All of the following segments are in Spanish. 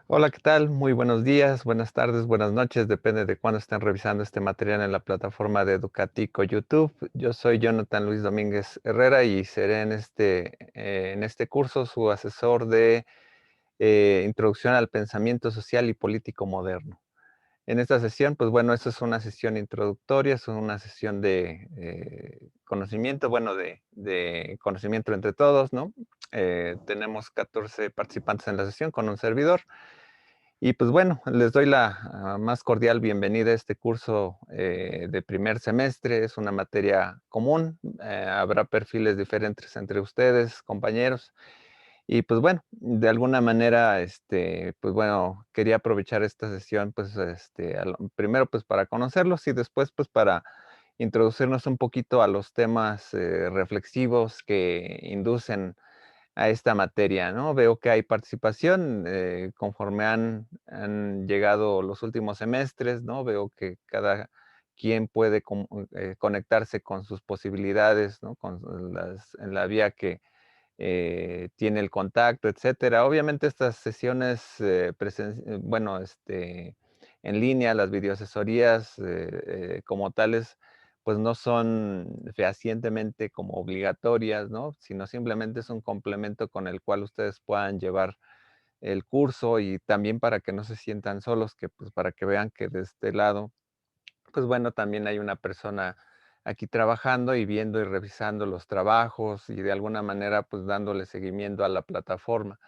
Hola, ¿qué tal? Muy buenos días, buenas tardes, buenas noches, depende de cuándo estén revisando este material en la plataforma de Educatico YouTube. Yo soy Jonathan Luis Domínguez Herrera y seré en este curso su asesor de Introducción al Pensamiento Social y Político Moderno. En esta sesión, pues bueno, esta es una sesión introductoria, es una sesión de conocimiento, bueno, de conocimiento entre todos, ¿no? Tenemos 14 participantes en la sesión con un servidor. Y pues bueno, les doy la más cordial bienvenida a este curso de primer semestre. Es una materia común, habrá perfiles diferentes entre ustedes, compañeros. Y pues bueno, de alguna manera, pues bueno, quería aprovechar esta sesión, pues primero pues para conocerlos y después pues para introducirnos un poquito a los temas reflexivos que inducen a esta materia, ¿no? Veo que hay participación, conforme han llegado los últimos semestres, ¿no? Veo que cada quien puede conectarse con sus posibilidades, ¿no? En la vía que tiene el contacto, etcétera. Obviamente estas sesiones, bueno, en línea, las videoasesorías como tales, pues no son fehacientemente como obligatorias, ¿no? Sino simplemente es un complemento con el cual ustedes puedan llevar el curso y también para que no se sientan solos, que pues para que vean que de este lado pues bueno, también hay una persona aquí trabajando y viendo y revisando los trabajos y de alguna manera pues dándole seguimiento a la plataforma.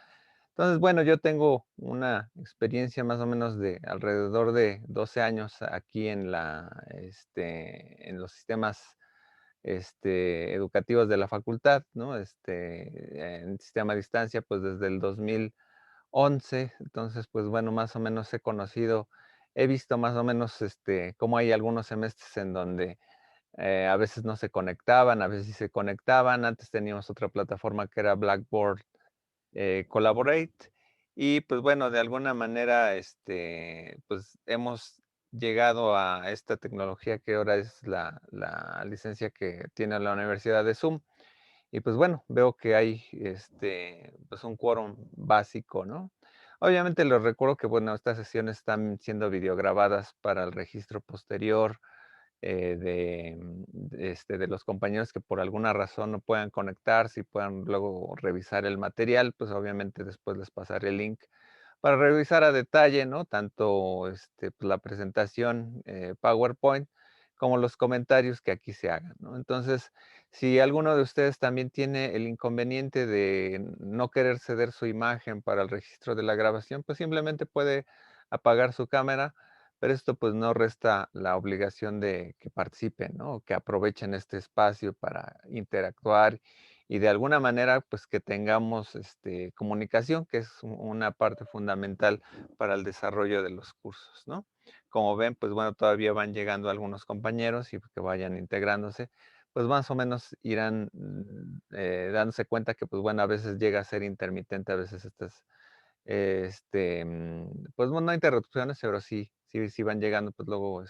Entonces, bueno, yo tengo una experiencia más o menos de alrededor de 12 años aquí en los sistemas educativos de la facultad, ¿no? En sistema a distancia, pues desde el 2011. Entonces, pues bueno, más o menos he visto más o menos cómo hay algunos semestres en donde a veces no se conectaban, a veces sí se conectaban. Antes teníamos otra plataforma que era Blackboard Collaborate. Y pues bueno, de alguna manera, pues hemos llegado a esta tecnología que ahora es la licencia que tiene la Universidad de Zoom. Y pues bueno, veo que hay pues un quórum básico, ¿no? Obviamente les recuerdo que bueno, estas sesiones están siendo videograbadas para el registro posterior de los compañeros que por alguna razón no puedan conectarse y puedan luego revisar el material, pues obviamente después les pasaré el link para revisar a detalle, ¿no? Tanto pues, la presentación PowerPoint como los comentarios que aquí se hagan, ¿no? Entonces, si alguno de ustedes también tiene el inconveniente de no querer ceder su imagen para el registro de la grabación, pues simplemente puede apagar su cámara, pero esto pues no resta la obligación de que participen, ¿no? Que aprovechen este espacio para interactuar y de alguna manera pues que tengamos comunicación, que es una parte fundamental para el desarrollo de los cursos, ¿no? Como ven, pues bueno, todavía van llegando algunos compañeros y que vayan integrándose, pues más o menos irán dándose cuenta que pues bueno, a veces llega a ser intermitente, a veces pues bueno, no interrupciones, pero sí van llegando, pues luego,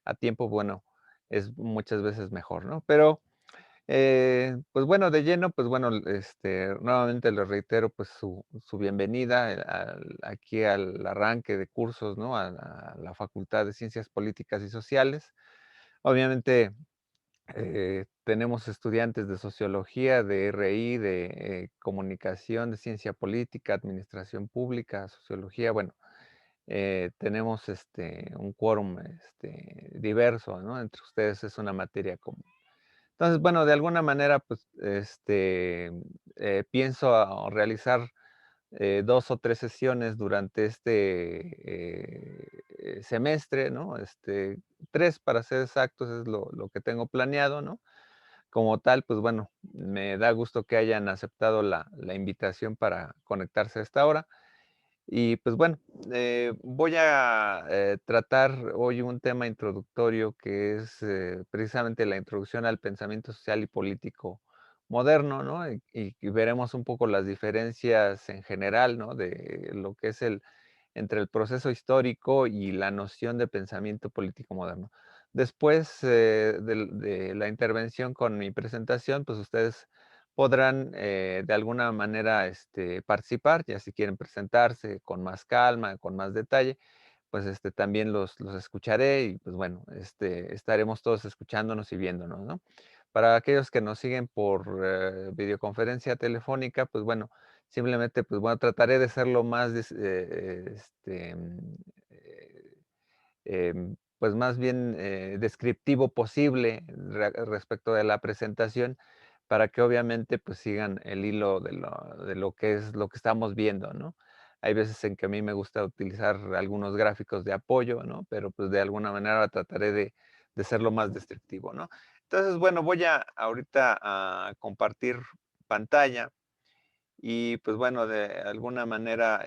a tiempo, bueno, es muchas veces mejor, ¿no? Pero, pues bueno, de lleno, pues bueno, nuevamente les reitero, pues su bienvenida aquí al arranque de cursos, ¿no? A la Facultad de Ciencias Políticas y Sociales. Obviamente, tenemos estudiantes de sociología, de RI, de comunicación, de ciencia política, administración pública, sociología. Bueno, tenemos un quórum diverso, ¿no? Entre ustedes es una materia común. Entonces, bueno, de alguna manera, pues, pienso realizar 2 o 3 sesiones durante semestre, ¿no? 3 para ser exactos es lo que tengo planeado, ¿no? Como tal, pues bueno, me da gusto que hayan aceptado la invitación para conectarse a esta hora. Y pues bueno, voy a tratar hoy un tema introductorio que es precisamente la introducción al pensamiento social y político moderno, ¿no? Y veremos un poco las diferencias en general, ¿no? De lo que es entre el proceso histórico y la noción de pensamiento político moderno. Después de la intervención con mi presentación, pues ustedes podrán de alguna manera participar, ya si quieren presentarse con más calma, con más detalle, pues también los escucharé y pues bueno, estaremos todos escuchándonos y viéndonos, ¿no? Para aquellos que nos siguen por videoconferencia telefónica, pues bueno, simplemente, pues bueno, trataré de ser lo más, pues más bien descriptivo posible respecto de la presentación para que obviamente pues sigan el hilo de lo que es lo que estamos viendo, ¿no? Hay veces en que a mí me gusta utilizar algunos gráficos de apoyo, ¿no? Pero pues de alguna manera trataré de ser lo más descriptivo, ¿no? Entonces, bueno, voy a ahorita a compartir pantalla y pues bueno, de alguna manera,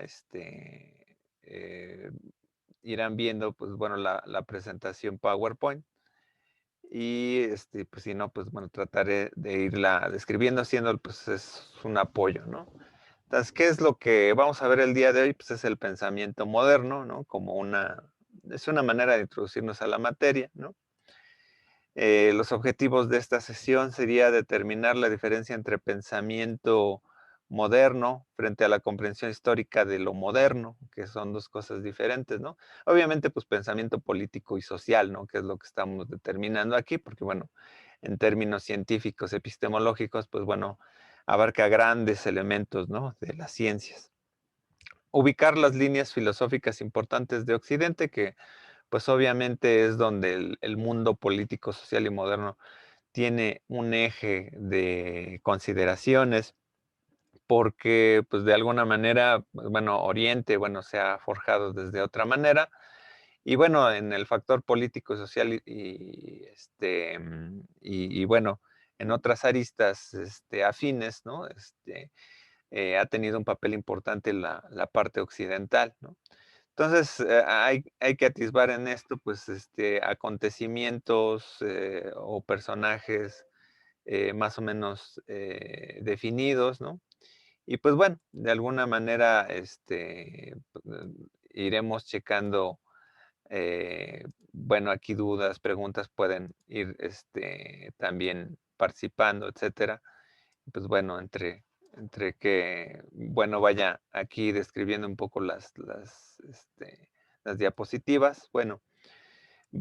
irán viendo, pues bueno, la presentación PowerPoint y pues si no, pues bueno, trataré de irla describiendo, haciendo, pues es un apoyo, ¿no? Entonces, ¿qué es lo que vamos a ver el día de hoy? Pues es el pensamiento moderno, ¿no? Es una manera de introducirnos a la materia, ¿no? Los objetivos de esta sesión sería determinar la diferencia entre pensamiento moderno frente a la comprensión histórica de lo moderno, que son dos cosas diferentes, ¿no? Obviamente, pues pensamiento político y social, ¿no? Que es lo que estamos determinando aquí, porque bueno, en términos científicos, epistemológicos, pues bueno, abarca grandes elementos, ¿no? De las ciencias. Ubicar las líneas filosóficas importantes de Occidente, que pues obviamente es donde el mundo político, social y moderno tiene un eje de consideraciones, porque, pues, de alguna manera, pues, bueno, Oriente, bueno, se ha forjado desde otra manera, y bueno, en el factor político, social y bueno, en otras aristas, afines, ¿no? Ha tenido un papel importante la parte occidental, ¿no? Entonces, hay que atisbar en esto, pues, acontecimientos, o personajes, más o menos, definidos, ¿no? Y, pues, bueno, de alguna manera, iremos checando, bueno, aquí dudas, preguntas pueden ir, también participando, etcétera. Pues, bueno, entre que, bueno, vaya aquí describiendo un poco las diapositivas. Bueno,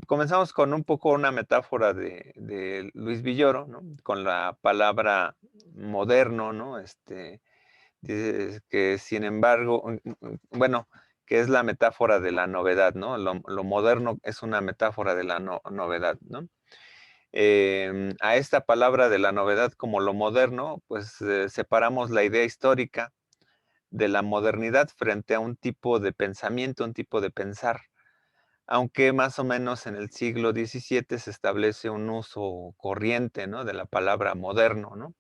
comenzamos con un poco una metáfora de Luis Villoro, ¿no? Con la palabra moderno, ¿no? Dice que sin embargo, bueno, que es la metáfora de la novedad, ¿no? Lo moderno es una metáfora de la novedad, ¿no? A esta palabra de la novedad como lo moderno, pues separamos la idea histórica de la modernidad frente a un tipo de pensamiento, un tipo de pensar, aunque más o menos en el siglo XVII se establece un uso corriente, ¿no? De la palabra moderno, ¿no?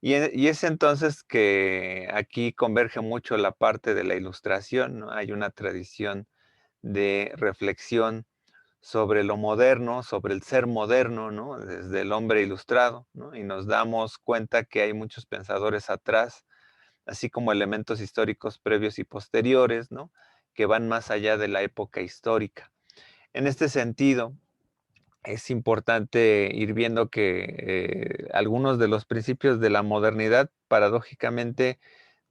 Y es entonces que aquí converge mucho la parte de la ilustración, ¿no? Hay una tradición de reflexión sobre lo moderno, sobre el ser moderno, ¿no? Desde el hombre ilustrado, ¿no? Y nos damos cuenta que hay muchos pensadores atrás, así como elementos históricos previos y posteriores, ¿no? Que van más allá de la época histórica. En este sentido, es importante ir viendo que algunos de los principios de la modernidad, paradójicamente,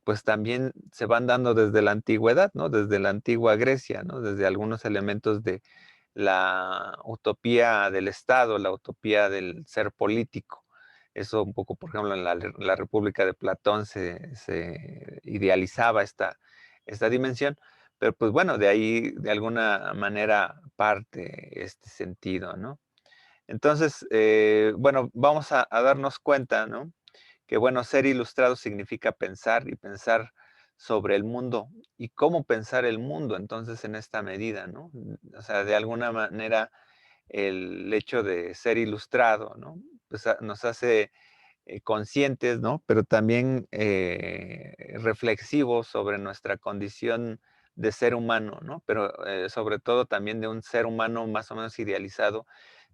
pues también se van dando desde la antigüedad, ¿no? Desde la antigua Grecia, ¿no? Desde algunos elementos de la utopía del Estado, la utopía del ser político. Eso un poco, por ejemplo, en la República de Platón se idealizaba esta dimensión, pero pues bueno, de ahí de alguna manera parte este sentido, ¿no? Entonces, bueno, vamos a darnos cuenta, ¿no? Que bueno, ser ilustrado significa pensar y pensar sobre el mundo y cómo pensar el mundo, entonces, en esta medida, ¿no? O sea, de alguna manera, el hecho de ser ilustrado, ¿no? Pues nos hace conscientes, ¿no? Pero también reflexivos sobre nuestra condición de ser humano, ¿no? Pero sobre todo también de un ser humano más o menos idealizado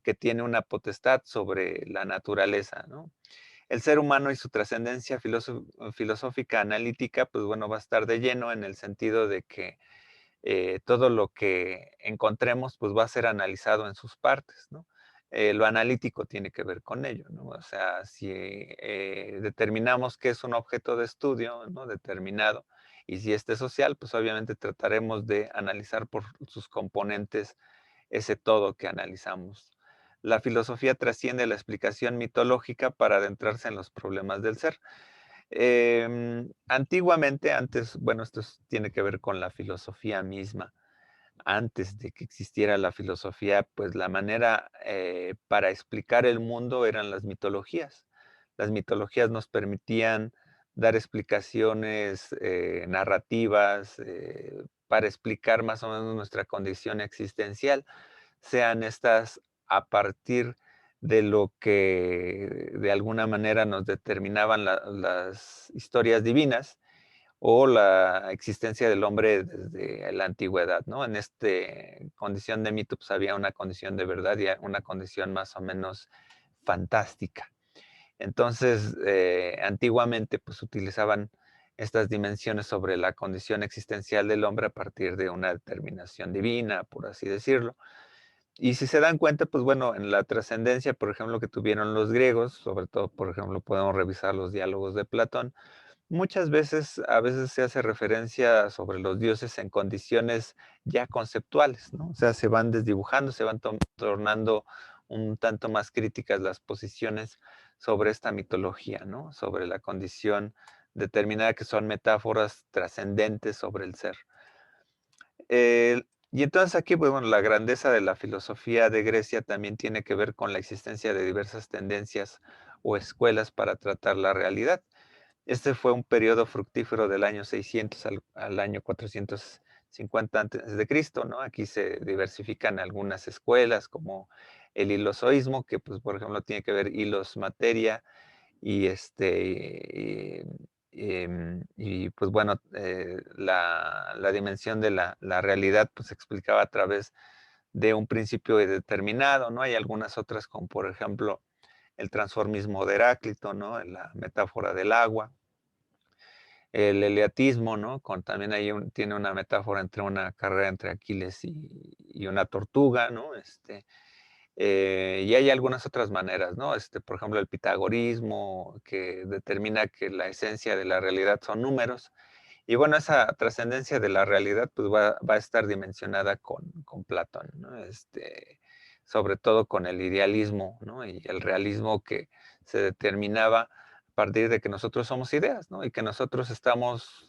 que tiene una potestad sobre la naturaleza, ¿no? El ser humano y su trascendencia filosófica analítica, pues bueno, va a estar de lleno en el sentido de que todo lo que encontremos, pues va a ser analizado en sus partes, ¿no? lo analítico tiene que ver con ello, ¿no? O sea, si determinamos que es un objeto de estudio, ¿no? Determinado, y si este es social, pues obviamente trataremos de analizar por sus componentes ese todo que analizamos. La filosofía trasciende la explicación mitológica para adentrarse en los problemas del ser. Antiguamente, antes, bueno, tiene que ver con la filosofía misma. Antes de que existiera la filosofía, pues la manera para explicar el mundo eran las mitologías. Las mitologías nos permitían dar explicaciones narrativas para explicar más o menos nuestra condición existencial, sean estas a partir de lo que de alguna manera nos determinaban las historias divinas o la existencia del hombre desde la antigüedad, ¿no? En este condición de mito, pues había una condición de verdad y una condición más o menos fantástica. Entonces, antiguamente, pues utilizaban estas dimensiones sobre la condición existencial del hombre a partir de una determinación divina, por así decirlo. Y si se dan cuenta, pues bueno, en la trascendencia, por ejemplo, que tuvieron los griegos, sobre todo, por ejemplo, podemos revisar los diálogos de Platón. Muchas veces, a veces se hace referencia sobre los dioses en condiciones ya conceptuales, ¿no? O sea, se van desdibujando, se van tornando un tanto más críticas las posiciones sobre esta mitología, ¿no? Sobre la condición determinada que son metáforas trascendentes sobre el ser. Y entonces aquí, pues bueno, la grandeza de la filosofía de Grecia también tiene que ver con la existencia de diversas tendencias o escuelas para tratar la realidad. Este fue un periodo fructífero del año 600 al año 450 antes de Cristo, ¿no? Aquí se diversifican algunas escuelas como el hilozoísmo, que pues por ejemplo tiene que ver hilos materia y y, pues bueno, la dimensión de la realidad pues se explicaba a través de un principio determinado, ¿no? Hay algunas otras como por ejemplo el transformismo de Heráclito, ¿no? La metáfora del agua, el eleatismo, ¿no? También tiene una metáfora entre una carrera entre Aquiles y una tortuga, ¿no? Y hay algunas otras maneras, ¿no? Por ejemplo, el pitagorismo, que determina que la esencia de la realidad son números. Y bueno, esa trascendencia de la realidad, pues va a estar dimensionada con Platón, ¿no? Sobre todo con el idealismo, ¿no? Y el realismo que se determinaba a partir de que nosotros somos ideas, ¿no? Y que nosotros estamos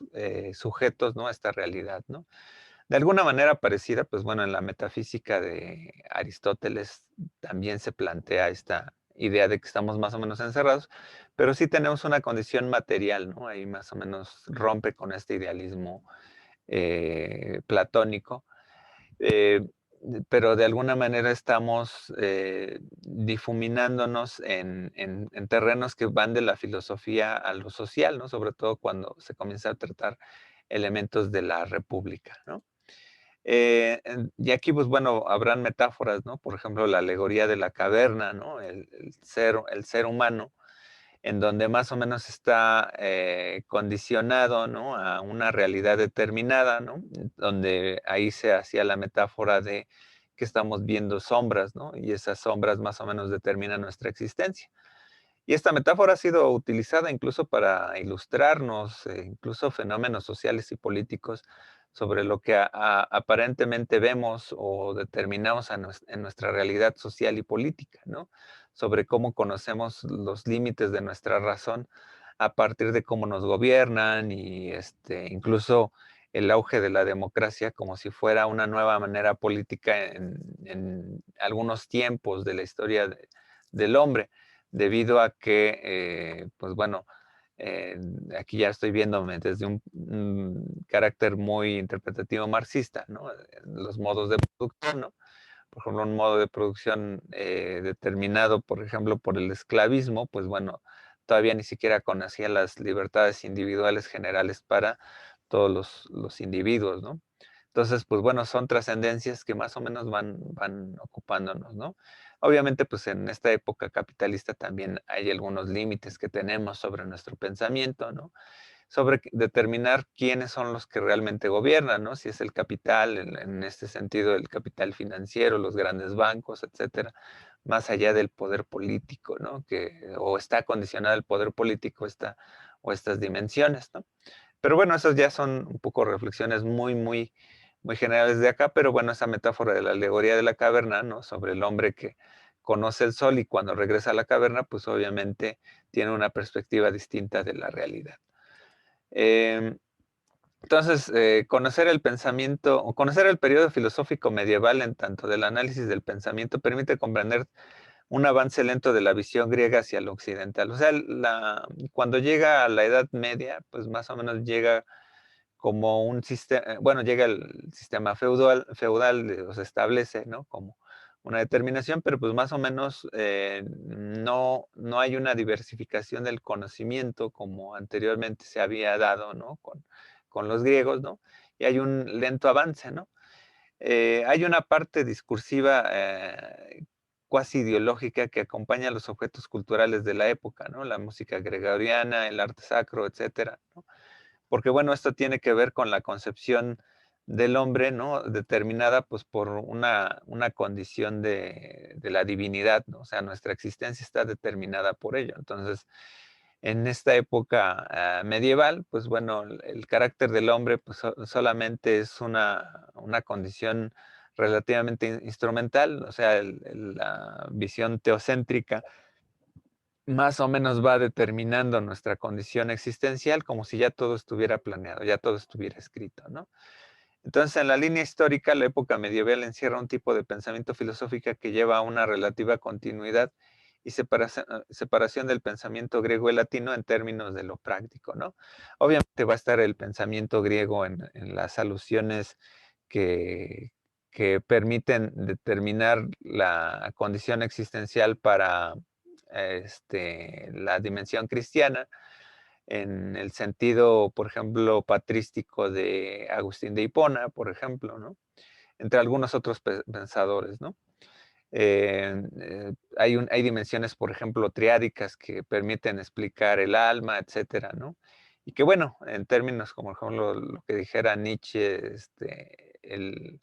sujetos, ¿no? A esta realidad, ¿no? De alguna manera parecida, pues bueno, en la metafísica de Aristóteles también se plantea esta idea de que estamos más o menos encerrados, pero sí tenemos una condición material, ¿no? Ahí más o menos rompe con este idealismo platónico, eh, pero de alguna manera estamos difuminándonos en terrenos que van de la filosofía a lo social, ¿no? Sobre todo cuando se comienza a tratar elementos de la república, ¿no? Y aquí, pues bueno, habrán metáforas, ¿no? Por ejemplo, la alegoría de la caverna, ¿no? El ser humano, en donde más o menos está condicionado, ¿no? A una realidad determinada, ¿no? Donde ahí se hacía la metáfora de que estamos viendo sombras, ¿no? Y esas sombras más o menos determinan nuestra existencia. Y esta metáfora ha sido utilizada incluso para ilustrarnos, incluso fenómenos sociales y políticos sobre lo que aparentemente vemos o determinamos en nuestra realidad social y política, ¿no? Sobre cómo conocemos los límites de nuestra razón a partir de cómo nos gobiernan y incluso el auge de la democracia como si fuera una nueva manera política en algunos tiempos de la historia del hombre debido a que, pues bueno, aquí ya estoy viéndome desde un carácter muy interpretativo marxista, ¿no? Los modos de producción, ¿no? Por ejemplo, un modo de producción determinado, por ejemplo, por el esclavismo, pues bueno, todavía ni siquiera conocía las libertades individuales generales para todos los individuos, ¿no? Entonces, pues bueno, son trascendencias que más o menos van ocupándonos, ¿no? Obviamente, pues en esta época capitalista también hay algunos límites que tenemos sobre nuestro pensamiento, ¿no? Sobre determinar quiénes son los que realmente gobiernan, ¿no? Si es el capital, en este sentido, el capital financiero, los grandes bancos, etcétera, más allá del poder político, ¿no? O está condicionado el poder político o estas dimensiones, ¿no? Pero bueno, esas ya son un poco reflexiones muy generales de acá, pero bueno, esa metáfora de la alegoría de la caverna, ¿no? Sobre el hombre que conoce el sol y cuando regresa a la caverna, pues obviamente tiene una perspectiva distinta de la realidad. Em, entonces, conocer el pensamiento o conocer el periodo filosófico medieval en tanto del análisis del pensamiento permite comprender un avance lento de la visión griega hacia lo occidental. O sea, cuando llega a la Edad Media, pues más o menos llega como un sistema, bueno, llega el sistema feudal, o se establece, ¿no? Como una determinación, pero pues más o menos no hay una diversificación del conocimiento como anteriormente se había dado, ¿no? Con los griegos, ¿no? Y hay un lento avance, ¿no? Hay una parte discursiva cuasi ideológica que acompaña a los objetos culturales de la época, ¿no? La música gregoriana, el arte sacro, etcétera, ¿no? Porque, bueno, esto tiene que ver con la concepción del hombre, ¿no? Determinada, pues, por una condición de la divinidad, ¿no? O sea, nuestra existencia está determinada por ello. Entonces, en esta época, medieval, pues, bueno, el carácter del hombre, pues, solamente es una condición relativamente instrumental, o sea, la visión teocéntrica más o menos va determinando nuestra condición existencial como si ya todo estuviera planeado, ya todo estuviera escrito, ¿no? Entonces, en la línea histórica, la época medieval encierra un tipo de pensamiento filosófico que lleva a una relativa continuidad y separación del pensamiento griego y latino en términos de lo práctico, ¿no? Obviamente va a estar el pensamiento griego en las alusiones que, que permiten determinar la condición existencial para la dimensión cristiana, en el sentido, por ejemplo, patrístico de Agustín de Hipona, por ejemplo, ¿no? Entre algunos otros pensadores, ¿no? Hay dimensiones, por ejemplo, triádicas que permiten explicar el alma, etcétera, ¿no? Y que bueno, en términos como, por ejemplo, lo que dijera Nietzsche, el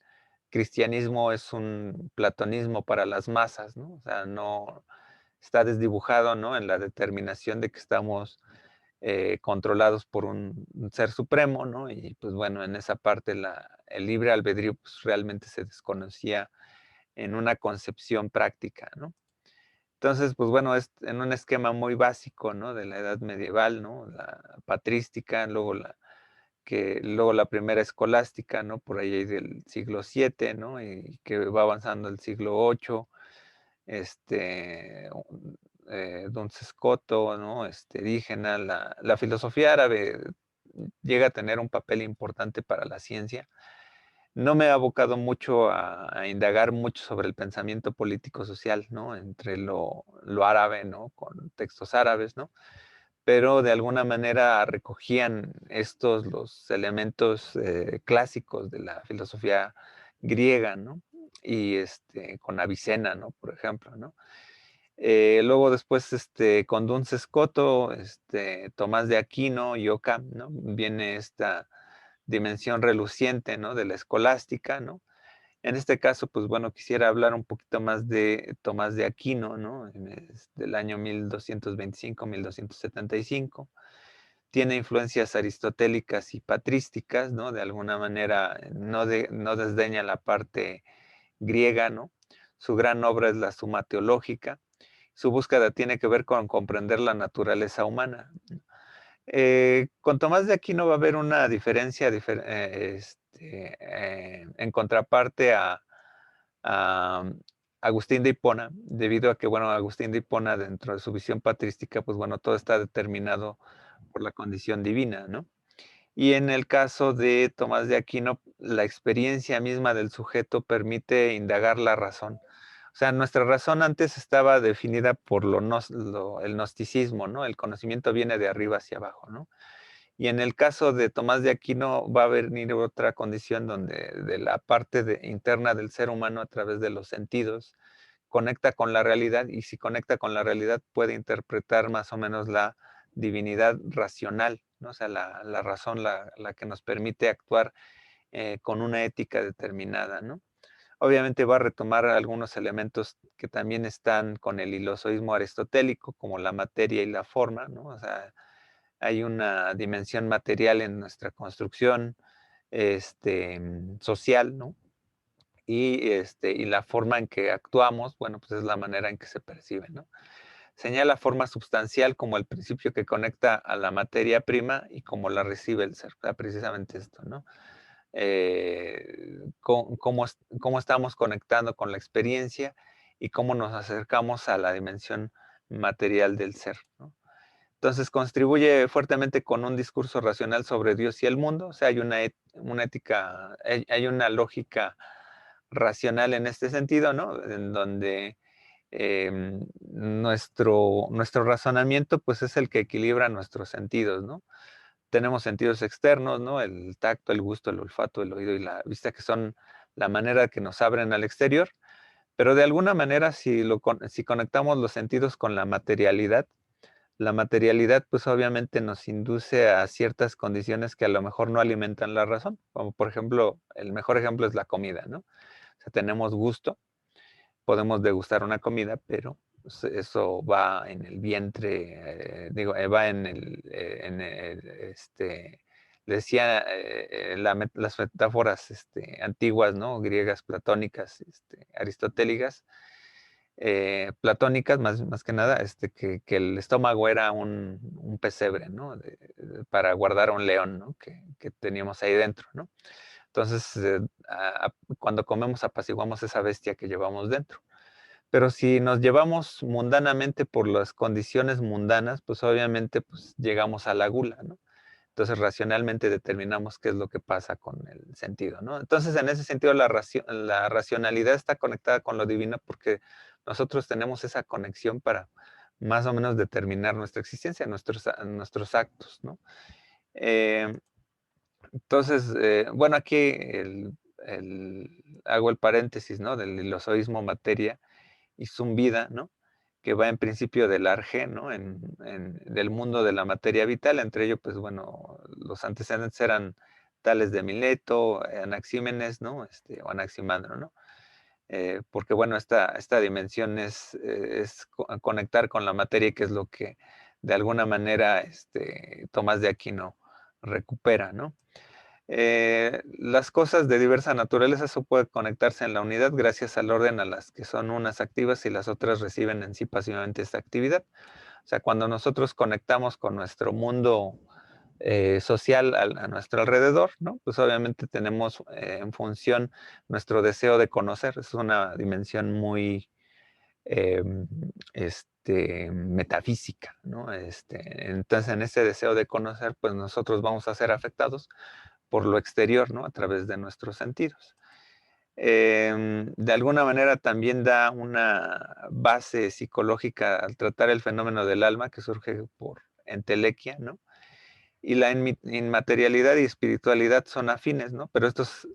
cristianismo es un platonismo para las masas, ¿no? O sea, no está desdibujado, ¿no? En la determinación de que estamos controlados por un ser supremo, ¿no? Y pues bueno, en esa parte el libre albedrío pues realmente se desconocía en una concepción práctica, ¿no? Entonces, pues bueno, es en un esquema muy básico, ¿no? De la edad medieval, ¿no? La patrística, luego la primera escolástica, ¿no? Por ahí del siglo VII, ¿no? Y que va avanzando el siglo VIII, Duns Scoto, ¿no? Dígena, la filosofía árabe llega a tener un papel importante para la ciencia. No me he abocado mucho a indagar mucho sobre el pensamiento político social, ¿no? Entre lo árabe, ¿no? Con textos árabes, ¿no? Pero de alguna manera recogían estos los elementos clásicos de la filosofía griega, ¿no? Y con Avicena, ¿no? Por ejemplo, ¿no? Luego después, con Duns Scoto, Tomás de Aquino y Occam, ¿no? Viene esta dimensión reluciente, ¿no? De la escolástica, ¿no? En este caso, pues bueno, quisiera hablar un poquito más de Tomás de Aquino, ¿no? Del año 1225, 1275. Tiene influencias aristotélicas y patrísticas, ¿no? De alguna manera no desdeña la parte griega, ¿no? Su gran obra es la Suma Teológica. Su búsqueda tiene que ver con comprender la naturaleza humana. Con Tomás de Aquino va a haber una diferencia en contraparte a Agustín de Hipona, debido a que, bueno, Agustín de Hipona, dentro de su visión patrística, pues bueno, todo está determinado por la condición divina, ¿no? Y en el caso de Tomás de Aquino, la experiencia misma del sujeto permite indagar la razón. O sea, nuestra razón antes estaba definida por el gnosticismo, ¿no? El conocimiento viene de arriba hacia abajo, ¿no? Y en el caso de Tomás de Aquino va a venir otra condición donde de la parte interna del ser humano a través de los sentidos conecta con la realidad y si conecta con la realidad puede interpretar más o menos la divinidad racional, ¿no? O sea, la razón, la que nos permite actuar con una ética determinada, ¿no? Obviamente va a retomar algunos elementos que también están con el ilozoísmo aristotélico, como la materia y la forma, ¿no? O sea, hay una dimensión material en nuestra construcción, social, ¿no? Y la forma en que actuamos, bueno, pues es la manera en que se percibe, ¿no? Señala forma substancial como el principio que conecta a la materia prima y como la recibe el ser, precisamente esto, ¿no? Cómo estamos conectando con la experiencia y cómo nos acercamos a la dimensión material del ser, ¿no? Entonces contribuye fuertemente con un discurso racional sobre Dios y el mundo, o sea, hay una ética, hay una lógica racional en este sentido, ¿no? En donde nuestro razonamiento pues es el que equilibra nuestros sentidos, ¿no? Tenemos sentidos externos, ¿no? El tacto, el gusto, el olfato, el oído y la vista, que son la manera que nos abren al exterior, pero de alguna manera si conectamos los sentidos con la materialidad pues obviamente nos induce a ciertas condiciones que a lo mejor no alimentan la razón, como por ejemplo, el mejor ejemplo es la comida, ¿no? O sea, tenemos gusto, podemos degustar una comida, pero pues, eso va en el vientre, va le decía las metáforas antiguas, ¿no? Griegas, platónicas, aristotélicas, platónicas más que nada, que el estómago era un pesebre, ¿no? Para guardar a un león, ¿no? Que teníamos ahí dentro, ¿no? Entonces, cuando comemos apaciguamos esa bestia que llevamos dentro. Pero si nos llevamos mundanamente por las condiciones mundanas, pues obviamente pues llegamos a la gula, ¿no? Entonces racionalmente determinamos qué es lo que pasa con el sentido, ¿no? Entonces en ese sentido la racionalidad está conectada con lo divino porque nosotros tenemos esa conexión para más o menos determinar nuestra existencia, nuestros actos, ¿no? Eh, entonces, bueno, aquí hago el paréntesis, ¿no? Del ilozoísmo materia y Zumbida, ¿no? Que va en principio del Arge, ¿no? Del mundo de la materia vital, entre ellos, pues bueno, los antecedentes eran Tales de Mileto, Anaxímenes, ¿no? O Anaximandro, ¿no? Porque bueno, esta dimensión es conectar con la materia, que es lo que de alguna manera Tomás de Aquino recupera, ¿no? Las cosas de diversa naturaleza eso puede conectarse en la unidad gracias al orden a las que son unas activas y las otras reciben en sí pasivamente esta actividad. O sea, cuando nosotros conectamos con nuestro mundo social a nuestro alrededor, ¿no? Pues obviamente tenemos en función nuestro deseo de conocer. Es una dimensión muy metafísica, ¿no? Entonces, en ese deseo de conocer, pues nosotros vamos a ser afectados por lo exterior, ¿no? A través de nuestros sentidos. De alguna manera también da una base psicológica al tratar el fenómeno del alma que surge por entelequia, ¿no? Y la inmaterialidad y espiritualidad son afines, ¿no? Pero estos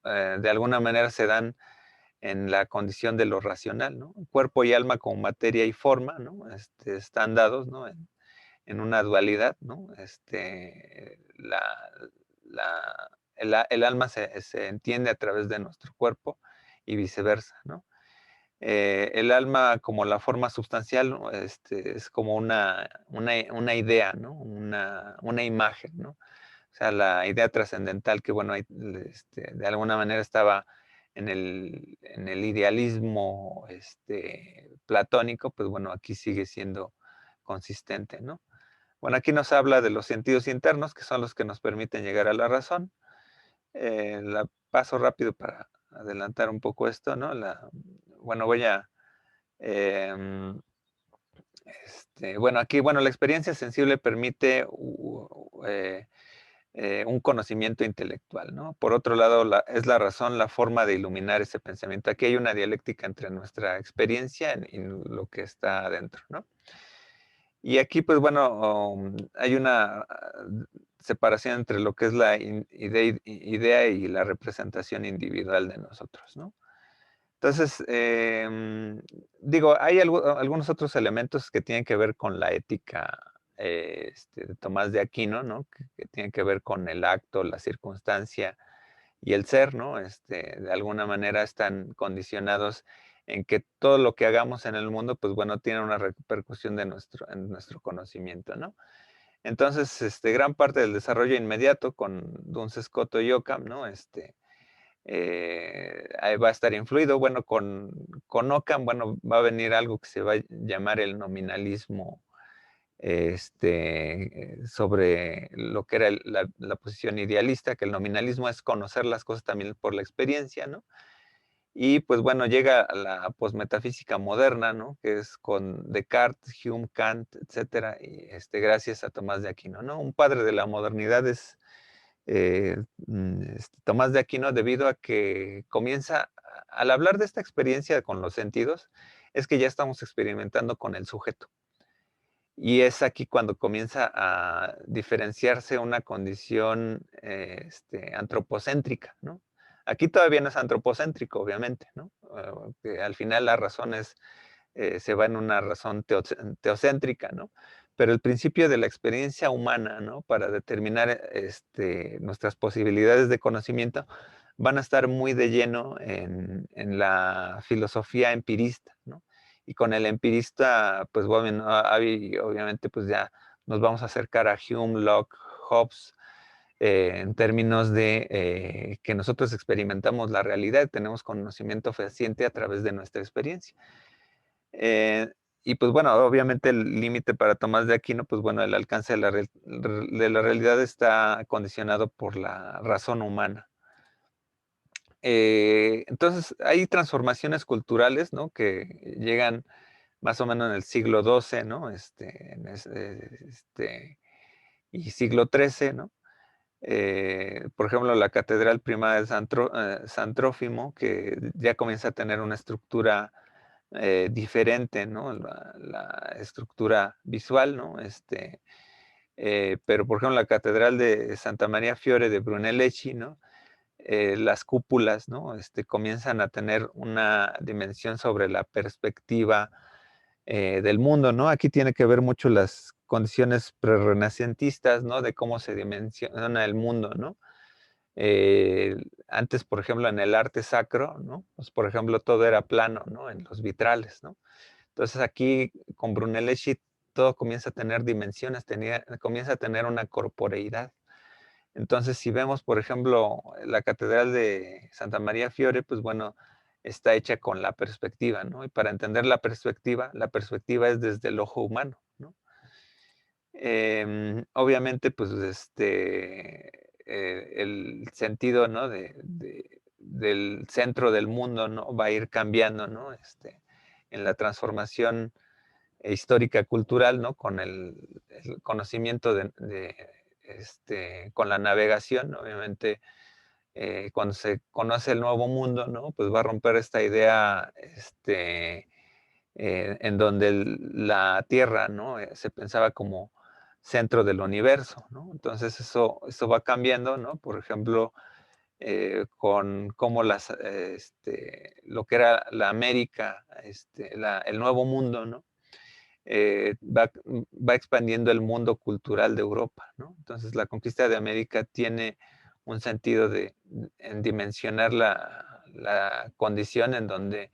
de alguna manera se dan en la condición de lo racional, ¿no? Cuerpo y alma como materia y forma, ¿no? Están dados, ¿no? En una dualidad, ¿no? El alma se entiende a través de nuestro cuerpo y viceversa, ¿no? El alma como la forma substancial, ¿no? Es como una idea, ¿no? Una imagen, ¿no? O sea, la idea trascendental que, bueno, de alguna manera estaba en el idealismo platónico, pues bueno, aquí sigue siendo consistente, ¿no? Bueno, aquí nos habla de los sentidos internos, que son los que nos permiten llegar a la razón. La paso rápido para adelantar un poco esto, ¿no? Bueno, voy a, em, bueno, aquí, bueno, la experiencia sensible permite un conocimiento intelectual, ¿no? Por otro lado, es la razón la forma de iluminar ese pensamiento. Aquí hay una dialéctica entre nuestra experiencia y lo que está adentro, ¿no? Y aquí, pues bueno, hay una separación entre lo que es la idea y la representación individual de nosotros, ¿no? Entonces, digo, hay algunos otros elementos que tienen que ver con la ética de Tomás de Aquino, ¿no? Que tienen que ver con el acto, la circunstancia y el ser, ¿no? De alguna manera están condicionados en que todo lo que hagamos en el mundo, pues bueno, tiene una repercusión en nuestro conocimiento, ¿no? Entonces, gran parte del desarrollo inmediato con Duns Scott y Occam, ¿no? Ahí va a estar influido. Bueno, con Occam, bueno, va a venir algo que se va a llamar el nominalismo, sobre lo que era la posición idealista, que el nominalismo es conocer las cosas también por la experiencia, ¿no? Y pues bueno, llega a la posmetafísica moderna, ¿no? Que es con Descartes, Hume, Kant, etcétera, y gracias a Tomás de Aquino, ¿no? Un padre de la modernidad es Tomás de Aquino, debido a que comienza, al hablar de esta experiencia con los sentidos, es que ya estamos experimentando con el sujeto. Y es aquí cuando comienza a diferenciarse una condición antropocéntrica, ¿no? Aquí todavía no es antropocéntrico, obviamente, ¿no? Que al final la razón se va en una razón teocéntrica, ¿no? Pero el principio de la experiencia humana, ¿no? Para determinar nuestras posibilidades de conocimiento, van a estar muy de lleno en la filosofía empirista, ¿no? Y con el empirista, pues bueno, obviamente pues ya nos vamos a acercar a Hume, Locke, Hobbes, en términos de que nosotros experimentamos la realidad, tenemos conocimiento fehaciente a través de nuestra experiencia. Eh, y pues bueno, obviamente el límite para Tomás de Aquino, pues bueno, el alcance de la realidad está condicionado por la razón humana. Entonces, hay transformaciones culturales, ¿no? Que llegan más o menos en el siglo XII, ¿no? Y siglo XIII, ¿no? Por ejemplo, la Catedral Primada de San Trófimo, que ya comienza a tener una estructura diferente, ¿no? La estructura visual, ¿no? Pero, por ejemplo, la Catedral de Santa María Fiore de Brunelleschi, ¿no? Las cúpulas, ¿no? Comienzan a tener una dimensión sobre la perspectiva del mundo, ¿no? Aquí tiene que ver mucho las condiciones prerrenacentistas, ¿no? De cómo se dimensiona el mundo, ¿no? Antes, por ejemplo, en el arte sacro, ¿no? Pues, por ejemplo, todo era plano, ¿no? En los vitrales, ¿no? Entonces aquí con Brunelleschi todo comienza a tener dimensiones, comienza a tener una corporeidad. Entonces, si vemos, por ejemplo, la Catedral de Santa María Fiore, pues bueno, está hecha con la perspectiva, ¿no? Y para entender la perspectiva es desde el ojo humano, ¿no? Obviamente, pues, el sentido, ¿no? Del centro del mundo, ¿no? Va a ir cambiando, ¿no? En la transformación histórica cultural, ¿no? Con el conocimiento con la navegación, obviamente, cuando se conoce el nuevo mundo, ¿no? Pues va a romper esta idea, en donde la Tierra, ¿no? Se pensaba como centro del universo, ¿no? Entonces eso va cambiando, ¿no? Por ejemplo, con cómo lo que era la América, el nuevo mundo, ¿no? Va expandiendo el mundo cultural de Europa, ¿no? Entonces la conquista de América tiene un sentido en dimensionar la condición en donde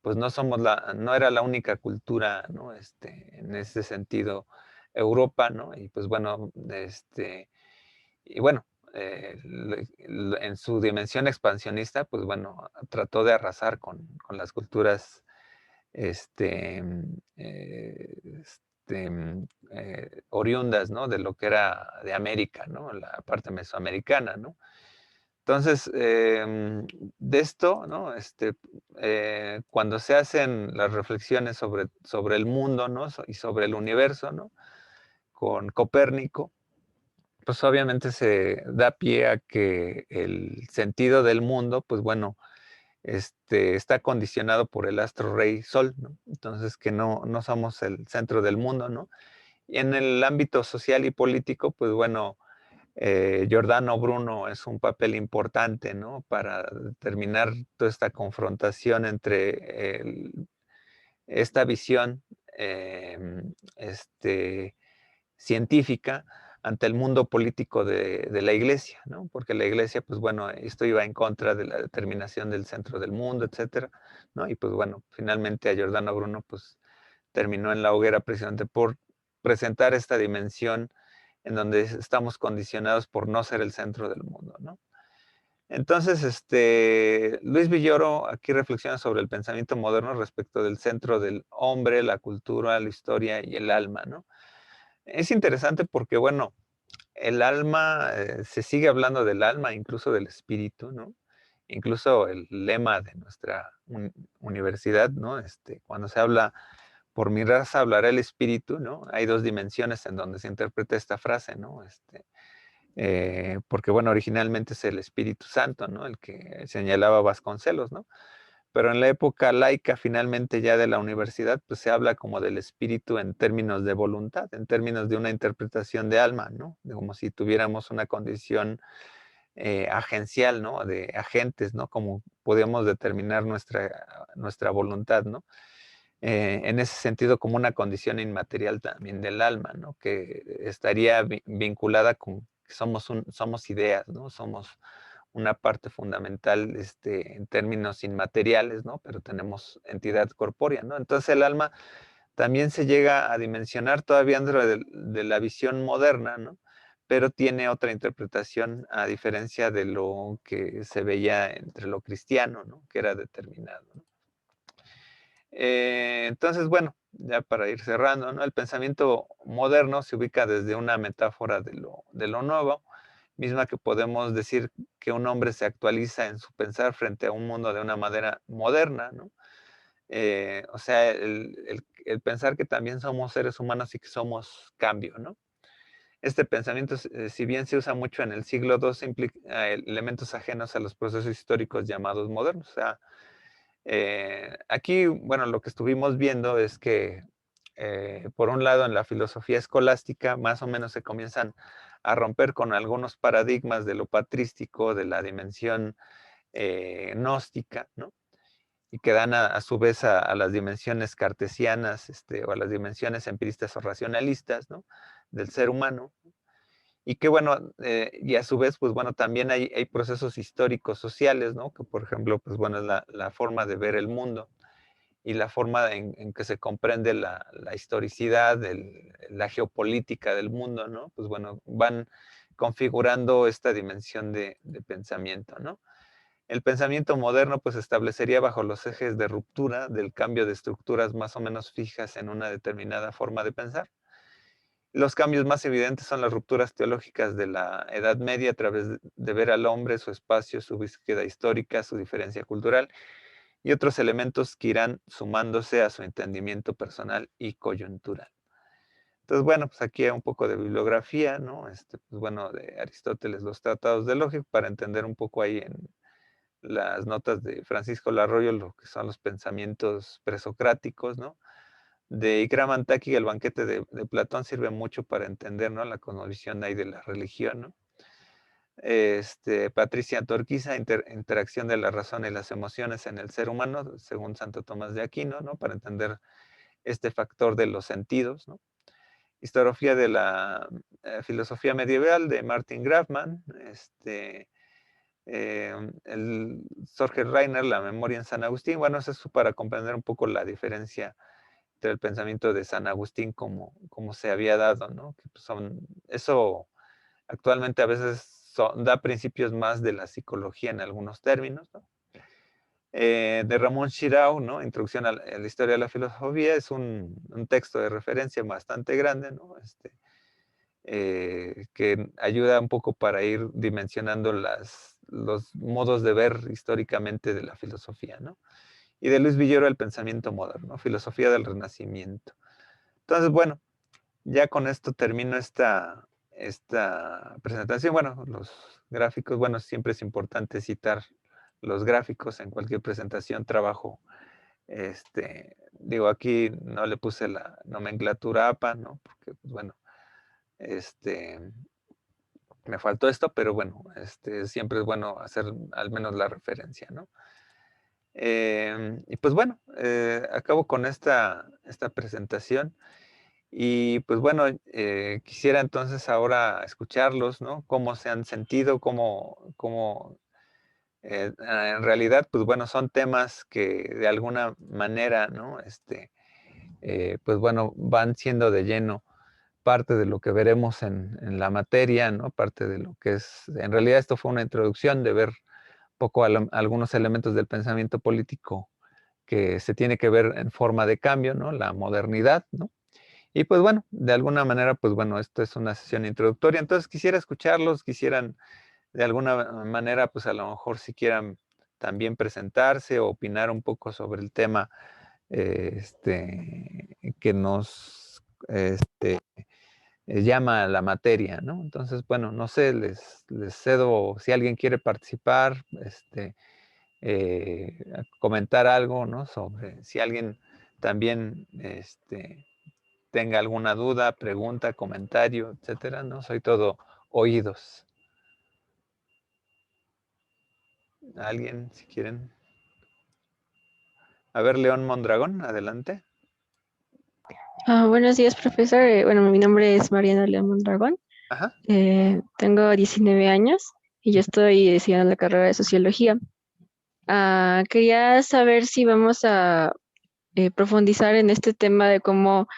pues no era la única cultura, ¿no? En ese sentido, Europa, ¿no? Y pues bueno, y bueno, en su dimensión expansionista, pues bueno, trató de arrasar con las culturas oriundas, ¿no? De lo que era de América, ¿no? La parte mesoamericana, ¿no? Entonces, de esto, ¿no? Cuando se hacen las reflexiones sobre el mundo, ¿no? Y sobre el universo, ¿no? Con Copérnico, pues obviamente se da pie a que el sentido del mundo, pues bueno, está condicionado por el astro rey Sol, ¿no? Entonces, que no somos el centro del mundo, ¿no? Y en el ámbito social y político, pues bueno, Giordano Bruno es un papel importante, ¿no? Para determinar toda esta confrontación entre esta visión em, este, científica ante el mundo político de la iglesia, ¿no? Porque la iglesia, pues bueno, esto iba en contra de la determinación del centro del mundo, etcétera, ¿no? Y pues bueno, finalmente a Giordano Bruno, pues terminó en la hoguera precisamente por presentar esta dimensión en donde estamos condicionados por no ser el centro del mundo, ¿no? Entonces, Luis Villoro aquí reflexiona sobre el pensamiento moderno respecto del centro del hombre, la cultura, la historia y el alma, ¿no? Es interesante porque, bueno, el alma, se sigue hablando del alma, incluso del espíritu, ¿no? Incluso el lema de nuestra universidad, ¿no? Cuando se habla, por mi raza hablará el espíritu, ¿no? Hay dos dimensiones en donde se interpreta esta frase, ¿no? Porque, bueno, originalmente es el Espíritu Santo, ¿no? El que señalaba Vasconcelos, ¿no? Pero en la época laica, finalmente ya de la universidad, pues se habla como del espíritu en términos de voluntad, en términos de una interpretación de alma, ¿no? Como si tuviéramos una condición agencial, ¿no? De agentes, ¿no? Como podemos determinar nuestra voluntad, ¿no? En ese sentido, como una condición inmaterial también del alma, ¿no? Que estaría vinculada con que somos ideas, ¿no? Somos una parte fundamental, en términos inmateriales, ¿no? Pero tenemos entidad corpórea, ¿no? Entonces el alma también se llega a dimensionar todavía dentro de la visión moderna, ¿no? Pero tiene otra interpretación a diferencia de lo que se veía entre lo cristiano, ¿no? Que era determinado, ¿no? Entonces, bueno, ya para ir cerrando, ¿no? El pensamiento moderno se ubica desde una metáfora de lo nuevo, misma que podemos decir que un hombre se actualiza en su pensar frente a un mundo de una manera moderna, ¿no? O sea, el pensar que también somos seres humanos y que somos cambio, ¿no? Este pensamiento, si bien se usa mucho en el siglo II, implica elementos ajenos a los procesos históricos llamados modernos. O sea, aquí, bueno, lo que estuvimos viendo es que, por un lado, en la filosofía escolástica, más o menos se comienzan a romper con algunos paradigmas de lo patrístico, de la dimensión gnóstica, ¿no? Y que dan a su vez a las dimensiones cartesianas, o a las dimensiones empiristas o racionalistas, ¿no? Del ser humano. Y que bueno, y a su vez, pues bueno, también hay procesos históricos sociales, ¿no? Que por ejemplo, pues bueno, es la forma de ver el mundo y la forma en que se comprende la historicidad, la geopolítica del mundo, ¿no? Pues bueno, van configurando esta dimensión de pensamiento, ¿no? El pensamiento moderno pues establecería bajo los ejes de ruptura del cambio de estructuras más o menos fijas en una determinada forma de pensar. Los cambios más evidentes son las rupturas teológicas de la Edad Media a través de ver al hombre, su espacio, su búsqueda histórica, su diferencia cultural y otros elementos que irán sumándose a su entendimiento personal y coyuntural. Entonces, bueno, pues aquí hay un poco de bibliografía, ¿no? Pues bueno, de Aristóteles, los tratados de lógica, para entender un poco ahí en las notas de Francisco Larroyo, lo que son los pensamientos presocráticos, ¿no? De Ikram Taki, el banquete de Platón, sirve mucho para entender, ¿no? La cosmovisión ahí de la religión, ¿no? Patricia Torquiza, interacción de la razón y las emociones en el ser humano, según Santo Tomás de Aquino, ¿no? Para entender este factor de los sentidos, ¿no? Historiografía de la filosofía medieval de Martin Grafman, el Jorge Reiner, la memoria en San Agustín. Bueno, eso es para comprender un poco la diferencia entre el pensamiento de San Agustín como se había dado, ¿no? Que pues eso actualmente a veces da principios más de la psicología en algunos términos, ¿no? De Ramón Shirao, ¿no? Introducción a la historia de la filosofía, es un texto de referencia bastante grande, ¿no? Que ayuda un poco para ir dimensionando los modos de ver históricamente de la filosofía, ¿no? Y de Luis Villoro, el pensamiento moderno, filosofía del Renacimiento. Entonces, bueno, ya con esto termino esta presentación. Bueno, los gráficos, bueno, siempre es importante citar los gráficos en cualquier presentación, trabajo. Digo, aquí no le puse la nomenclatura APA, ¿no? Porque, pues bueno, este, me faltó esto, pero bueno, siempre es bueno hacer al menos la referencia, ¿no? Y pues bueno, acabo con esta presentación. Y pues bueno, quisiera entonces ahora escucharlos, ¿no? Cómo se han sentido, en realidad, pues bueno, son temas que de alguna manera, ¿no? Pues bueno, van siendo de lleno parte de lo que veremos en la materia, ¿no? Parte de lo que es, en realidad esto fue una introducción de ver poco algunos elementos del pensamiento político que se tiene que ver en forma de cambio, ¿no? La modernidad, ¿no? Y pues bueno, de alguna manera, pues bueno, esto es una sesión introductoria, entonces quisiera escucharlos, quisieran de alguna manera, pues a lo mejor si quieran también presentarse o opinar un poco sobre el tema que nos llama la materia, ¿no? Entonces, bueno, no sé, les cedo si alguien quiere participar, a comentar algo, ¿no? Sobre si alguien también tenga alguna duda, pregunta, comentario, etcétera, ¿no? Soy todo oídos. Alguien, si quieren. A ver, León Mondragón, adelante. Buenos días, profesor. Bueno, mi nombre es Mariana León Mondragón. Ajá. Tengo 19 años y yo estoy estudiando la carrera de Sociología. Quería saber si vamos a profundizar en este tema de cómo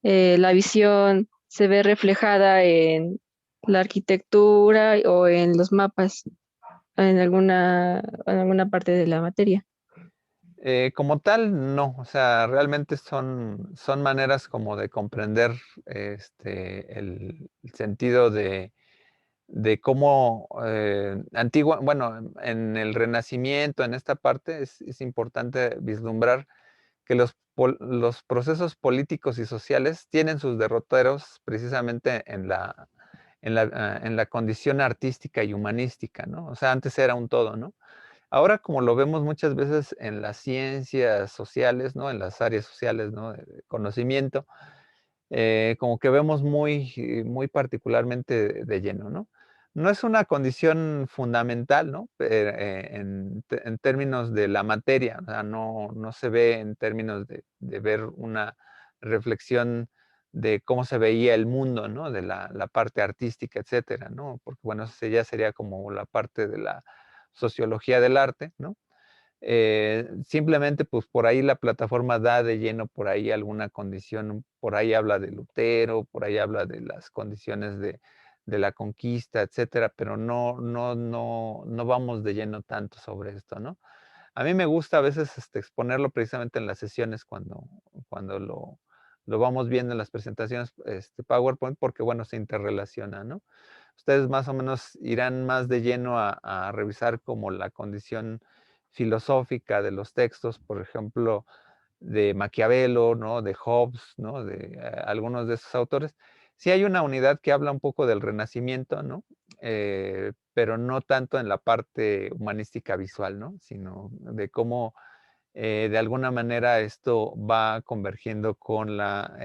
la visión se ve reflejada en la arquitectura o en los mapas, en alguna parte de la materia. Como tal, no, o sea, realmente son maneras como de comprender el sentido de cómo bueno, en el Renacimiento, en esta parte, es importante vislumbrar que los procesos políticos y sociales tienen sus derroteros precisamente en la condición artística y humanística, ¿no? O sea, antes era un todo, ¿no? Ahora, como lo vemos muchas veces en las ciencias sociales, ¿no? En las áreas sociales, ¿no? De conocimiento, como que vemos muy particularmente de lleno, ¿no? No es una condición fundamental, ¿no? En términos de la materia, o sea, no se ve en términos de ver una reflexión de cómo se veía el mundo, ¿no? De la parte artística, etcétera, ¿no? Porque, bueno, eso ya sería como la parte de la sociología del arte, ¿no? Simplemente, pues por ahí la plataforma da de lleno por ahí alguna condición, por ahí habla de Lutero, por ahí habla de las condiciones de la conquista, etcétera, pero no vamos de lleno tanto sobre esto, ¿no? A mí me gusta a veces exponerlo precisamente en las sesiones cuando lo vamos viendo en las presentaciones PowerPoint, porque bueno, se interrelaciona, ¿no? Ustedes más o menos irán más de lleno a revisar como la condición filosófica de los textos, por ejemplo, de Maquiavelo, ¿no? De Hobbes, ¿no? De algunos de esos autores. Sí hay una unidad que habla un poco del Renacimiento, ¿no? Pero no tanto en la parte humanística visual, ¿no? Sino de cómo de alguna manera esto va convergiendo con la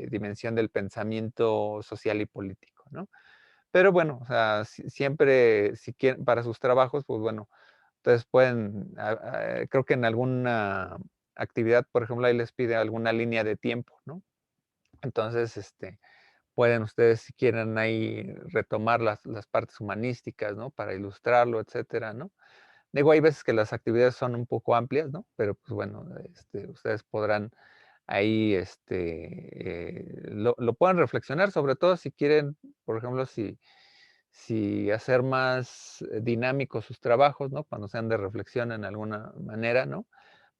dimensión del pensamiento social y político, ¿no? Pero bueno, o sea, siempre, si quieren, para sus trabajos, pues bueno, entonces pueden, creo que en alguna actividad, por ejemplo, ahí les pide alguna línea de tiempo, ¿no? Entonces, pueden ustedes, si quieren, ahí retomar las partes humanísticas, ¿no? Para ilustrarlo, etcétera, ¿no? Digo, hay veces que las actividades son un poco amplias, ¿no? Pero pues bueno, ustedes podrán ahí, lo pueden reflexionar, sobre todo si quieren, por ejemplo, si hacer más dinámicos sus trabajos, ¿no? Cuando sean de reflexión en alguna manera, ¿no?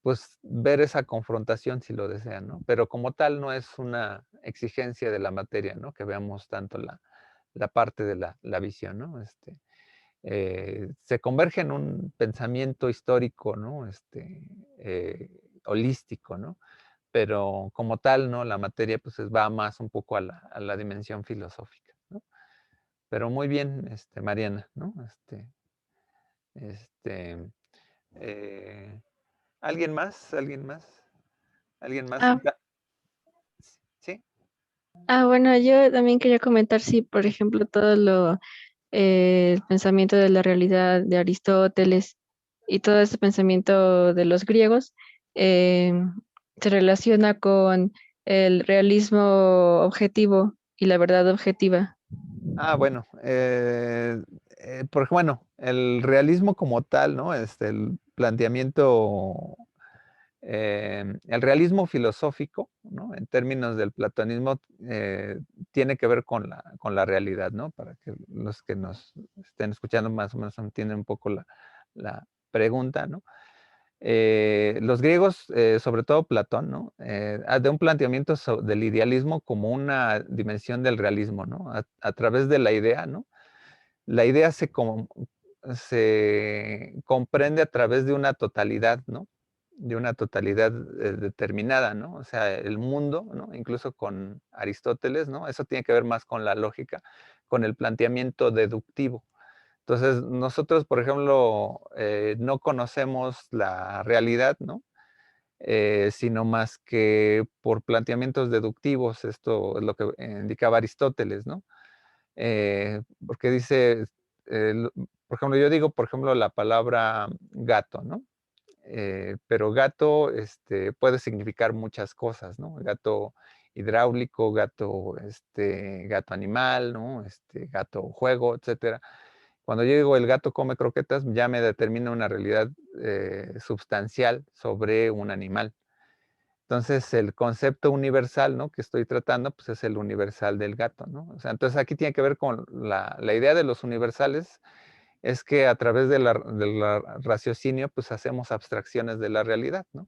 Pues ver esa confrontación si lo desean, ¿no? Pero como tal no es una exigencia de la materia, ¿no? Que veamos tanto la parte de la visión, ¿no? Se converge en un pensamiento histórico, ¿no? Holístico, ¿no? Pero como tal, ¿no? La materia pues va más un poco a la dimensión filosófica, ¿no? Pero muy bien, Mariana, ¿no? Este, eh, ¿Alguien más? ¿Alguien más? ¿Alguien más? Ah, ¿Sí? bueno, yo también quería comentar si, por ejemplo, el pensamiento de la realidad de Aristóteles y todo ese pensamiento de los griegos eh, se relaciona con el realismo objetivo y la verdad objetiva. Bueno, porque bueno, el realismo como tal, ¿no? El planteamiento, el realismo filosófico, ¿no? En términos del platonismo, tiene que ver con la realidad, ¿no? Para que los que nos estén escuchando más o menos entiendan un poco la pregunta, ¿no? Los griegos, sobre todo Platón, ¿no? De un planteamiento del idealismo como una dimensión del realismo, ¿no? A través de la idea, ¿no? La idea se comprende a través de una totalidad, ¿no? De una totalidad determinada, ¿no? O sea, el mundo, ¿no? Incluso con Aristóteles, ¿no? Eso tiene que ver más con la lógica, con el planteamiento deductivo. Entonces, nosotros, por ejemplo, no conocemos la realidad, ¿no? Sino más que por planteamientos deductivos. Esto es lo que indicaba Aristóteles, ¿no? Porque dice, por ejemplo, yo digo, por ejemplo, la palabra gato, ¿no? Pero gato puede significar muchas cosas, ¿no? Gato hidráulico, gato, gato animal, ¿no? Gato juego, etcétera. Cuando yo digo el gato come croquetas, ya me determina una realidad substancial sobre un animal. Entonces, el concepto universal, ¿no? Que estoy tratando, pues es el universal del gato, ¿no? O sea, entonces aquí tiene que ver con la idea de los universales, es que a través de la raciocinio, pues hacemos abstracciones de la realidad, ¿no?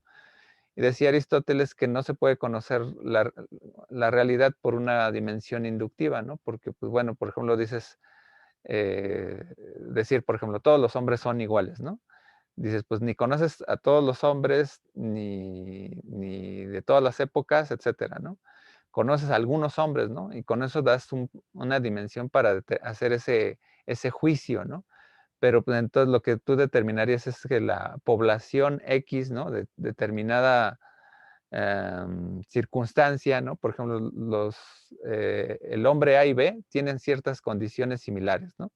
Y decía Aristóteles que no se puede conocer la realidad por una dimensión inductiva, ¿no? Porque, pues bueno, por ejemplo, decir, por ejemplo, todos los hombres son iguales, ¿no? Dices, pues ni conoces a todos los hombres, ni de todas las épocas, etcétera, ¿no? Conoces a algunos hombres, ¿no? Y con eso das una dimensión para hacer ese juicio, ¿no? Pero pues, entonces lo que tú determinarías es que la población X, ¿no? De determinada circunstancia, ¿no? Por ejemplo, el hombre A y B tienen ciertas condiciones similares, ¿no?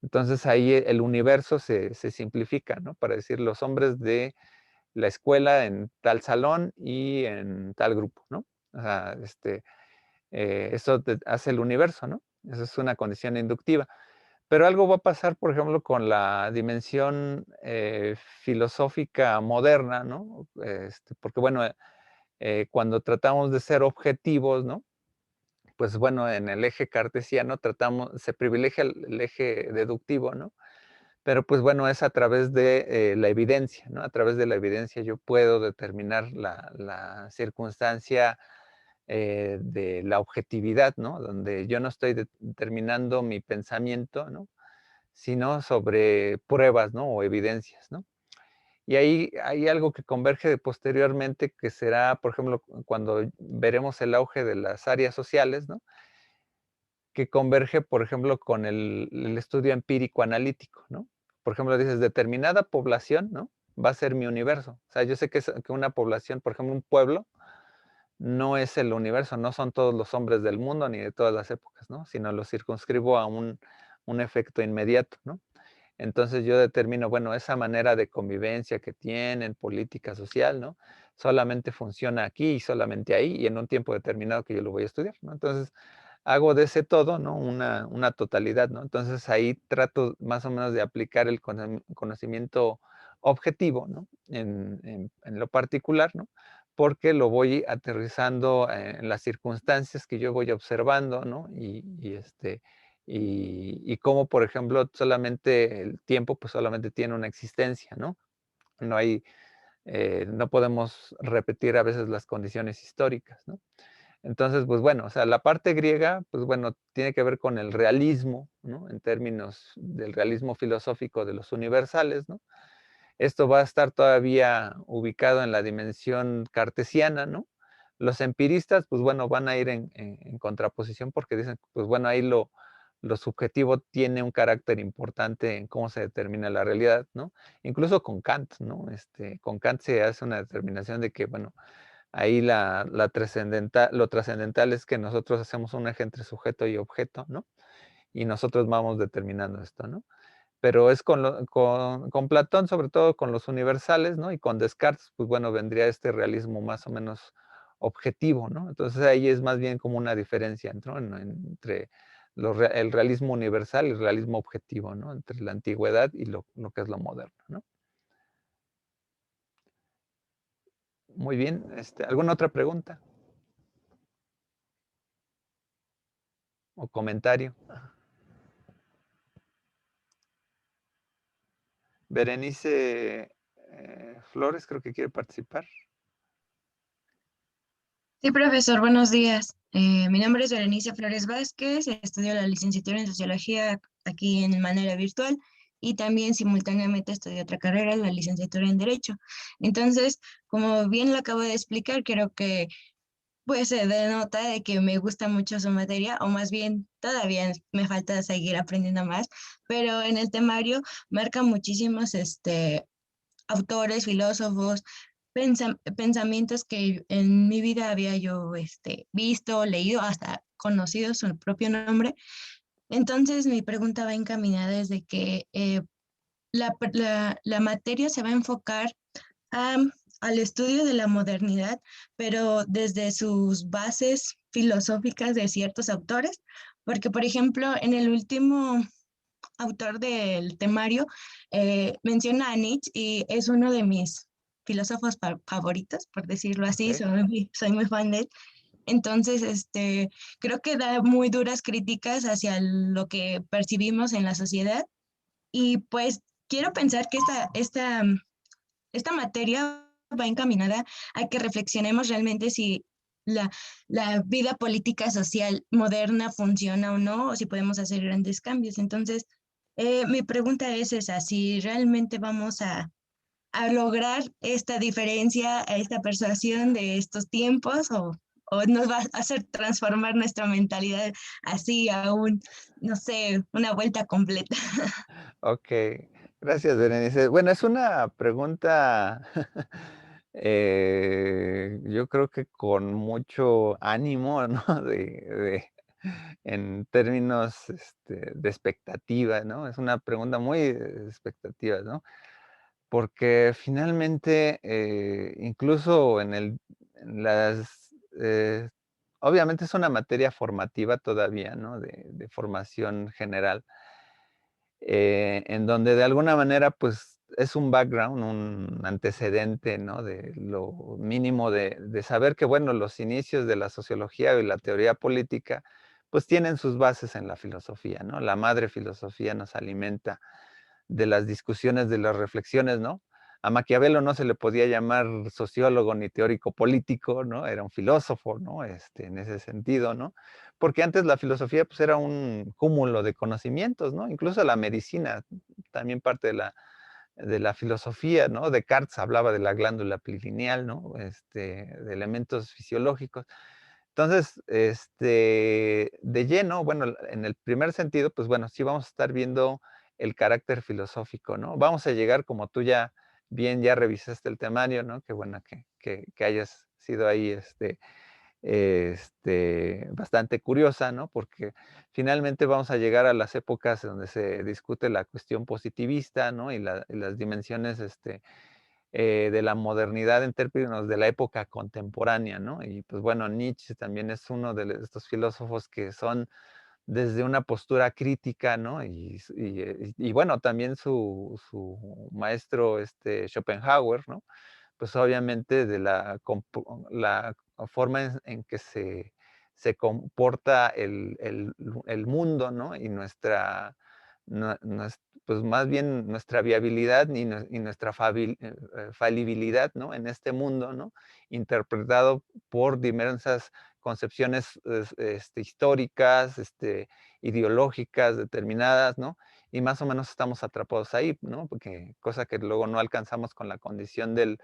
Entonces ahí el universo se simplifica, ¿no? Para decir los hombres de la escuela en tal salón y en tal grupo, ¿no? O sea, eso hace el universo, ¿no? Eso es una condición inductiva. Pero algo va a pasar, por ejemplo, con la dimensión filosófica moderna, ¿no? Porque, bueno, cuando tratamos de ser objetivos, ¿no? Pues bueno, en el eje cartesiano se privilegia el eje deductivo, ¿no? Pero pues bueno, es a través de la evidencia, ¿no? A través de la evidencia yo puedo determinar la circunstancia de la objetividad, ¿no? Donde yo no estoy determinando mi pensamiento, ¿no? Sino sobre pruebas, ¿no? O evidencias, ¿no? Y ahí hay algo que converge posteriormente, que será, por ejemplo, cuando veremos el auge de las áreas sociales, ¿no? Que converge, por ejemplo, con el estudio empírico analítico, ¿no? Por ejemplo, dices, determinada población, ¿no? Va a ser mi universo. O sea, yo sé que una población, por ejemplo, un pueblo, no es el universo, no son todos los hombres del mundo ni de todas las épocas, ¿no? Sino lo circunscribo a un efecto inmediato, ¿no? Entonces yo determino, bueno, esa manera de convivencia que tienen, política social, ¿no? Solamente funciona aquí y solamente ahí y en un tiempo determinado que yo lo voy a estudiar, ¿no? Entonces hago de ese todo, ¿no? Una totalidad, ¿no? Entonces ahí trato más o menos de aplicar el conocimiento objetivo, ¿no? En lo particular, ¿no? Porque lo voy aterrizando en las circunstancias que yo voy observando, ¿no? Y cómo, por ejemplo, solamente el tiempo, pues solamente tiene una existencia, ¿no? No hay, no podemos repetir a veces las condiciones históricas, ¿no? Entonces, pues bueno, o sea, la parte griega, pues bueno, tiene que ver con el realismo, ¿no? En términos del realismo filosófico de los universales, ¿no? Esto va a estar todavía ubicado en la dimensión cartesiana, ¿no? Los empiristas, pues bueno, van a ir en contraposición porque dicen, pues bueno, ahí lo subjetivo tiene un carácter importante en cómo se determina la realidad, ¿no? Incluso con Kant, ¿no? Con Kant se hace una determinación de que, bueno, ahí lo trascendental es que nosotros hacemos un eje entre sujeto y objeto, ¿no? Y nosotros vamos determinando esto, ¿no? Pero es con Platón, sobre todo con los universales, ¿no? Y con Descartes, pues bueno, vendría este realismo más o menos objetivo, ¿no? Entonces ahí es más bien como una diferencia, ¿no? Entre el realismo universal y el realismo objetivo, ¿no? Entre la antigüedad y lo que es lo moderno, ¿no? Muy bien, ¿alguna otra pregunta o comentario? Berenice Flores, creo que quiere participar. Sí, profesor, buenos días. Mi nombre es Berenice Flores Vázquez, estudio la licenciatura en Sociología aquí en manera virtual y también simultáneamente estudio otra carrera, la licenciatura en Derecho. Entonces, como bien lo acabo de explicar, creo que pues se denota de que me gusta mucho su materia, o más bien todavía me falta seguir aprendiendo más, pero en el temario marca muchísimos autores, filósofos, pensamientos que en mi vida había yo visto, leído, hasta conocido su propio nombre. Entonces mi pregunta va encaminada desde que la materia se va a enfocar a- al estudio de la modernidad, pero desde sus bases filosóficas de ciertos autores, porque por ejemplo en el último autor del temario, menciona a Nietzsche y es uno de mis filósofos favoritos, por decirlo así, Ok. soy muy fan de él. Entonces, creo que da muy duras críticas hacia lo que percibimos en la sociedad y pues quiero pensar que esta materia va encaminada a que reflexionemos realmente si la, la vida política social moderna funciona o no, o si podemos hacer grandes cambios. Entonces, mi pregunta es esa, si realmente vamos a lograr esta diferencia, esta persuasión de estos tiempos o nos va a hacer transformar nuestra mentalidad así a no sé, una vuelta completa. Ok, gracias, Berenice. Bueno, es una pregunta, yo creo que con mucho ánimo, ¿no? En términos de expectativa, ¿no? Es una pregunta muy de expectativa, ¿no? Porque finalmente, incluso en obviamente es una materia formativa todavía, ¿no? De formación general, en donde de alguna manera, pues, es un background, un antecedente, ¿no? De lo mínimo de saber que, bueno, los inicios de la sociología y la teoría política, pues, tienen sus bases en la filosofía, ¿no? La madre filosofía nos alimenta de las discusiones, de las reflexiones, ¿no? A Maquiavelo no se le podía llamar sociólogo ni teórico político, ¿no? Era un filósofo, ¿no? En ese sentido, ¿no? Porque antes la filosofía, pues, era un cúmulo de conocimientos, ¿no? Incluso la medicina, también parte de la filosofía, ¿no? Descartes hablaba de la glándula pineal, ¿no? De elementos fisiológicos. Entonces, de lleno, bueno, en el primer sentido, pues bueno, sí vamos a estar viendo el carácter filosófico, ¿no? Vamos a llegar, como tú ya revisaste el temario, ¿no? Qué bueno que hayas sido ahí, bastante curiosa, ¿no? Porque finalmente vamos a llegar a las épocas donde se discute la cuestión positivista, ¿no? Y las dimensiones, de la modernidad en términos de la época contemporánea, ¿no? Y pues bueno, Nietzsche también es uno de estos filósofos que son desde una postura crítica, ¿no? Y bueno, también su maestro, Schopenhauer, ¿no? Pues obviamente de la forma en que se comporta el mundo, ¿no? Y pues más bien nuestra viabilidad y nuestra falibilidad, ¿no? En este mundo, ¿no? Interpretado por diversas concepciones históricas, ideológicas determinadas, ¿no? Y más o menos estamos atrapados ahí, ¿no? Porque cosa que luego no alcanzamos con la condición del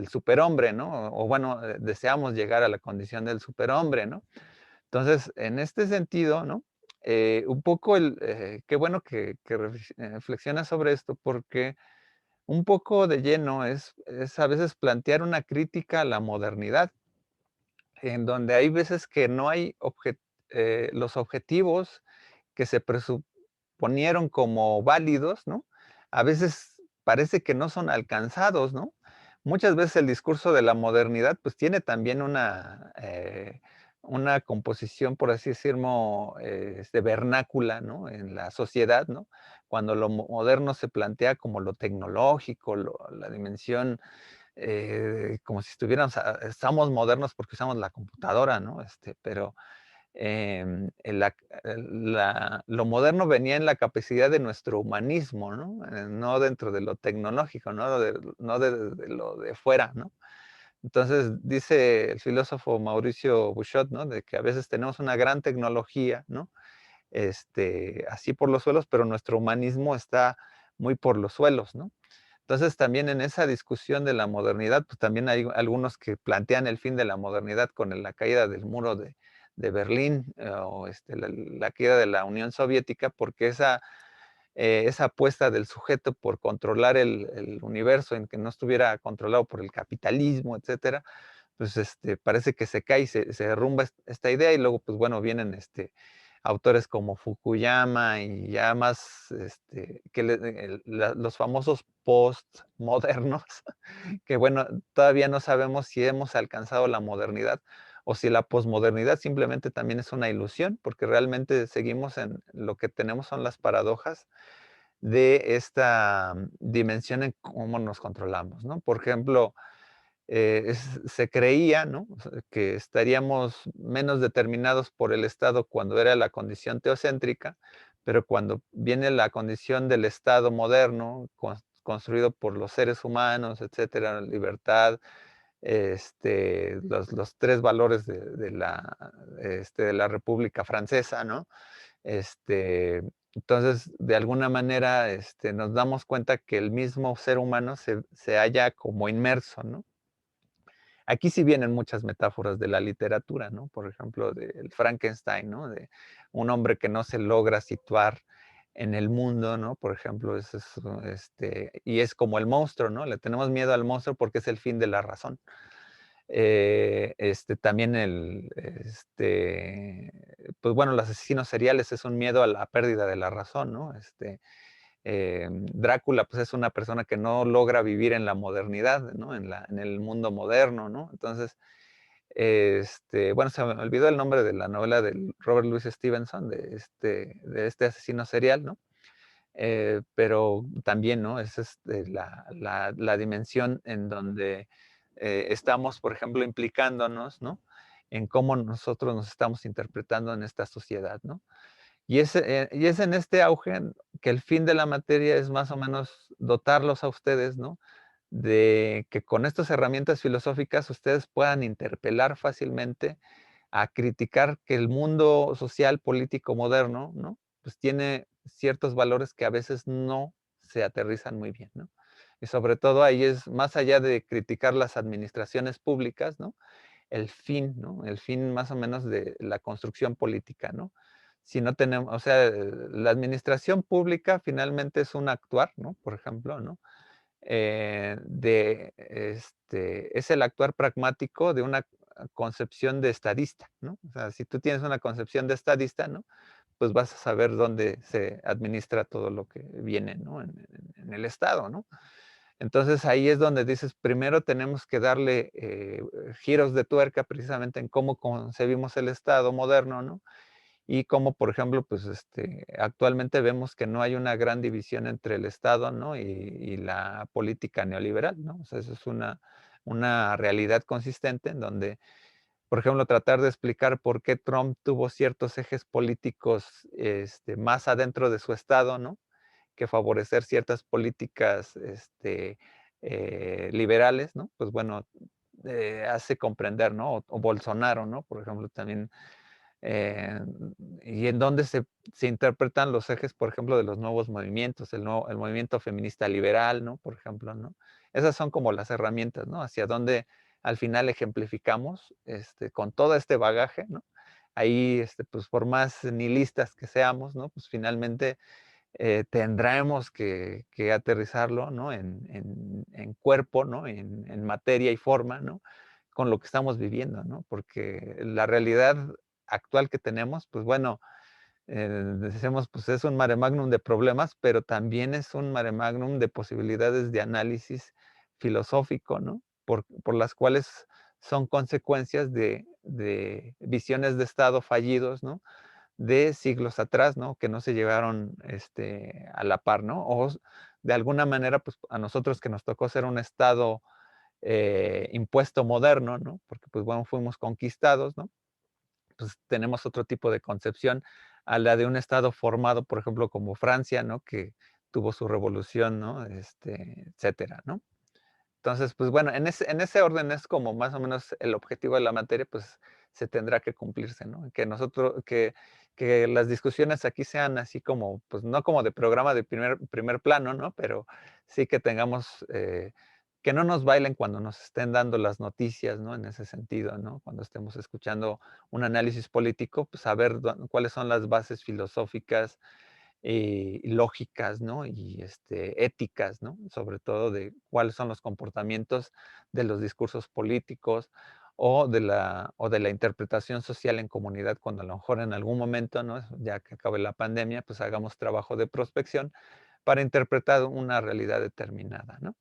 superhombre, ¿no? O bueno, deseamos llegar a la condición del superhombre, ¿no? Entonces, en este sentido, ¿no? Un poco qué bueno que reflexionas sobre esto, porque un poco de lleno es a veces plantear una crítica a la modernidad, en donde hay veces que no hay los objetivos que se presuponieron como válidos, ¿no? A veces parece que no son alcanzados, ¿no? muchas veces el discurso de la modernidad, pues tiene también una composición, por así decirlo, vernácula, ¿no? En la sociedad, ¿no? Cuando lo moderno se plantea como lo tecnológico, la dimensión, como si estamos modernos porque usamos la computadora, ¿no? Pero lo moderno venía en la capacidad de nuestro humanismo, ¿no? No dentro de lo tecnológico, no de lo de fuera, ¿no? Entonces, dice el filósofo Mauricio Buchot, ¿no? De que a veces tenemos una gran tecnología, ¿no? Así por los suelos, pero nuestro humanismo está muy por los suelos, ¿no? Entonces, también en esa discusión de la modernidad, pues también hay algunos que plantean el fin de la modernidad con la caída del muro de Berlín, o la caída de la Unión Soviética, porque esa apuesta del sujeto por controlar el universo, en que no estuviera controlado por el capitalismo, etcétera, pues parece que se cae y se derrumba esta idea, y luego, pues bueno, vienen autores como Fukuyama y ya más, los famosos postmodernos, que bueno, todavía no sabemos si hemos alcanzado la modernidad o si la posmodernidad simplemente también es una ilusión, porque realmente seguimos en lo que tenemos son las paradojas de esta dimensión en cómo nos controlamos, ¿no? Por ejemplo, se creía, ¿no? O sea, que estaríamos menos determinados por el Estado cuando era la condición teocéntrica, pero cuando viene la condición del Estado moderno, construido por los seres humanos, etcétera, libertad, los tres valores de la República Francesa, ¿no? Entonces, de alguna manera, nos damos cuenta que el mismo ser humano se halla como inmerso, ¿no? Aquí sí vienen muchas metáforas de la literatura, ¿no? Por ejemplo, del Frankenstein, ¿no? De un hombre que no se logra situar en el mundo, ¿no? Por ejemplo, y es como el monstruo, ¿no? Le tenemos miedo al monstruo porque es el fin de la razón. También pues bueno, los asesinos seriales es un miedo a la pérdida de la razón, ¿no? Drácula, pues es una persona que no logra vivir en la modernidad, ¿no? En el mundo moderno, ¿no? Entonces, bueno, se me olvidó el nombre de la novela de Robert Louis Stevenson, de este asesino serial, ¿no? Pero también, ¿no? Es la dimensión en donde estamos, por ejemplo, implicándonos, ¿no? En cómo nosotros nos estamos interpretando en esta sociedad, ¿no? Y es en este auge que el fin de la materia es más o menos dotarlos a ustedes, ¿no? De que con estas herramientas filosóficas ustedes puedan interpelar fácilmente a criticar que el mundo social, político moderno, ¿no? Pues tiene ciertos valores que a veces no se aterrizan muy bien, ¿no? Y sobre todo ahí es más allá de criticar las administraciones públicas, ¿no? El fin, ¿no? El fin más o menos de la construcción política, ¿no? Si no tenemos, o sea, la administración pública finalmente es un actuar, ¿no? Por ejemplo, ¿no? Es el actuar pragmático de una concepción de estadista, ¿no? O sea, si tú tienes una concepción de estadista, ¿no? Pues vas a saber dónde se administra todo lo que viene, ¿no? En el Estado, ¿no? Entonces ahí es donde dices, primero tenemos que darle giros de tuerca precisamente en cómo concebimos el Estado moderno, ¿no? Y cómo, por ejemplo, pues actualmente vemos que no hay una gran división entre el Estado, ¿no? Y la política neoliberal, ¿no? O sea, eso es una realidad consistente en donde, por ejemplo, tratar de explicar por qué Trump tuvo ciertos ejes políticos más adentro de su Estado, ¿no? Que favorecer ciertas políticas liberales, ¿no? Pues bueno, hace comprender, ¿no? O Bolsonaro, ¿no? Por ejemplo, también, eh, y en donde se interpretan los ejes, por ejemplo, de los nuevos movimientos, el movimiento feminista liberal, ¿no? Por ejemplo, ¿no? Esas son como las herramientas, ¿no? Hacia donde al final ejemplificamos con todo este bagaje, ¿no? Ahí, pues por más nihilistas que seamos, ¿no? Pues finalmente tendremos que aterrizarlo, ¿no? En cuerpo, ¿no? En materia y forma, ¿no? Con lo que estamos viviendo, ¿no? Porque la realidad actual que tenemos, pues bueno, decimos, pues es un mare magnum de problemas, pero también es un mare magnum de posibilidades de análisis filosófico, ¿no? Por las cuales son consecuencias de visiones de Estado fallidos, ¿no? De siglos atrás, ¿no? Que no se llevaron a la par, ¿no? O de alguna manera, pues a nosotros que nos tocó ser un Estado impuesto moderno, ¿no? Porque pues bueno, fuimos conquistados, ¿no? Pues tenemos otro tipo de concepción a la de un Estado formado, por ejemplo, como Francia, ¿no? Que tuvo su revolución, ¿no? Etcétera, ¿no? Entonces, pues bueno, en ese orden es como más o menos el objetivo de la materia, pues se tendrá que cumplirse, ¿no? Que las discusiones aquí sean así como, pues no como de programa de primer plano, ¿no? Pero sí que tengamos, que no nos bailen cuando nos estén dando las noticias, ¿no? En ese sentido, ¿no? Cuando estemos escuchando un análisis político, pues saber cuáles son las bases filosóficas, lógicas, ¿no? Y éticas, ¿no? Sobre todo de cuáles son los comportamientos de los discursos políticos o de la interpretación social en comunidad, cuando a lo mejor en algún momento, ¿no? Ya que acabe la pandemia, pues hagamos trabajo de prospección para interpretar una realidad determinada, ¿no?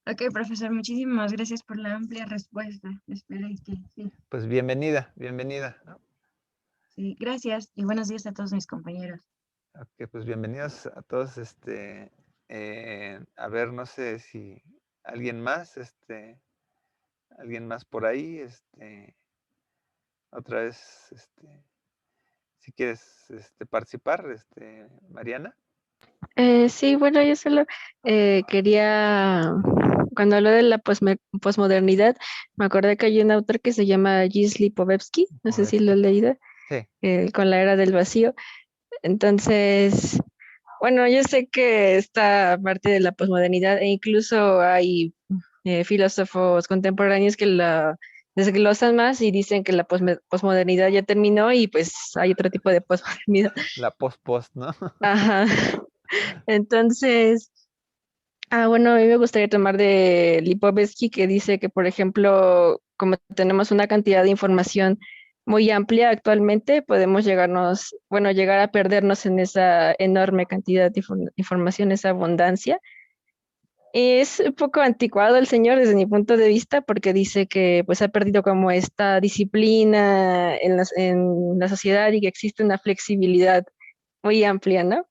Ok, profesor, muchísimas gracias por la amplia respuesta. Espero y que sí. Pues bienvenida, bienvenida, ¿no? Sí, gracias y buenos días a todos mis compañeros. Ok, pues bienvenidos a todos, a ver, no sé si alguien más, alguien más por ahí, otra vez, si quieres, participar, Mariana. Sí, bueno, yo solo quería, cuando habló de la posmodernidad, me acordé que hay un autor que se llama Gilles Lipovetsky, no sé si lo he Moravsky. leído, Sí, con la era del vacío. Entonces, bueno, yo sé que esta parte de la posmodernidad, e incluso hay filósofos contemporáneos que la desglosan más y dicen que la posmodernidad ya terminó y pues hay otro tipo de posmodernidad. la post-post, ¿no? Ajá. Entonces, bueno, a mí me gustaría tomar de Lipovetsky que dice que, por ejemplo, como tenemos una cantidad de información muy amplia actualmente, podemos llegar a perdernos en esa enorme cantidad de información, esa abundancia. Es un poco anticuado el señor desde mi punto de vista porque dice que pues ha perdido como esta disciplina en la sociedad y que existe una flexibilidad muy amplia, ¿no?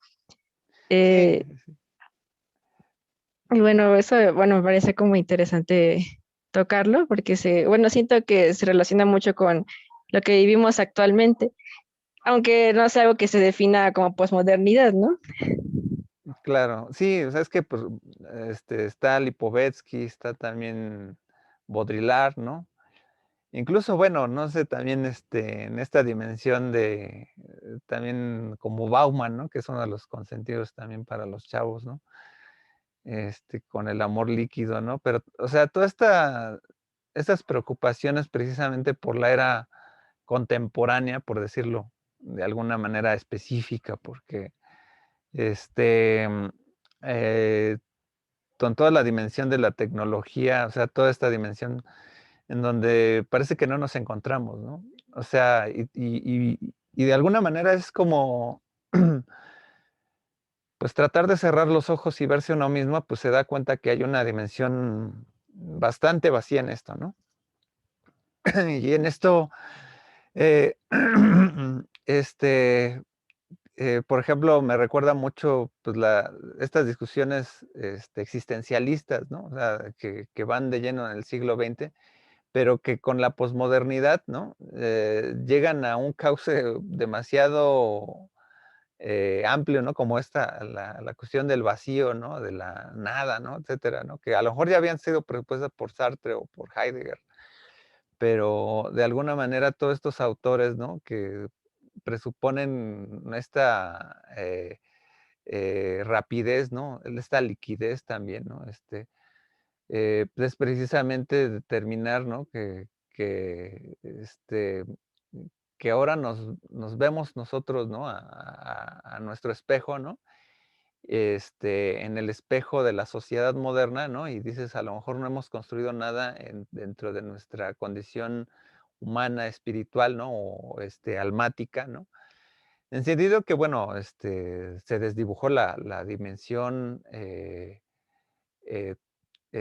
Sí, Eh, sí. Y bueno, eso, bueno, me parece como interesante tocarlo porque bueno, siento que se relaciona mucho con lo que vivimos actualmente, aunque no es algo que se defina como posmodernidad, ¿no? Claro, sí, o sea, es que pues, está Lipovetsky, está también Baudrillard, ¿no? Incluso, bueno, no sé, también en esta dimensión también como Bauman, ¿no? Que es uno de los consentidos también para los chavos, ¿no? Con el amor líquido, ¿no? Pero, o sea, estas preocupaciones precisamente por la era contemporánea, por decirlo de alguna manera específica, porque, este, eh, con toda la dimensión de la tecnología, o sea, toda esta dimensión en donde parece que no nos encontramos, ¿no? O sea, y de alguna manera es como, pues tratar de cerrar los ojos y verse uno mismo, pues se da cuenta que hay una dimensión bastante vacía en esto, ¿no? Y en esto, eh, este, por ejemplo, me recuerda mucho pues, estas discusiones existencialistas, ¿no? O sea, que van de lleno en el siglo XX, pero que con la posmodernidad, ¿no? Llegan a un cauce demasiado amplio, ¿no? Como la cuestión del vacío, ¿no? De la nada, ¿no? Etcétera, ¿no? Que a lo mejor ya habían sido propuestas por Sartre o por Heidegger, pero de alguna manera todos estos autores, ¿no? Que presuponen esta rapidez, ¿no? Esta liquidez también, ¿no? Pues precisamente determinar, ¿no? Que ahora nos vemos nosotros, ¿no? A nuestro espejo, ¿no? En el espejo de la sociedad moderna, ¿no? Y dices, a lo mejor no hemos construido nada dentro de nuestra condición humana, espiritual, ¿no? O almática, ¿no? En sentido que, bueno, se desdibujó la dimensión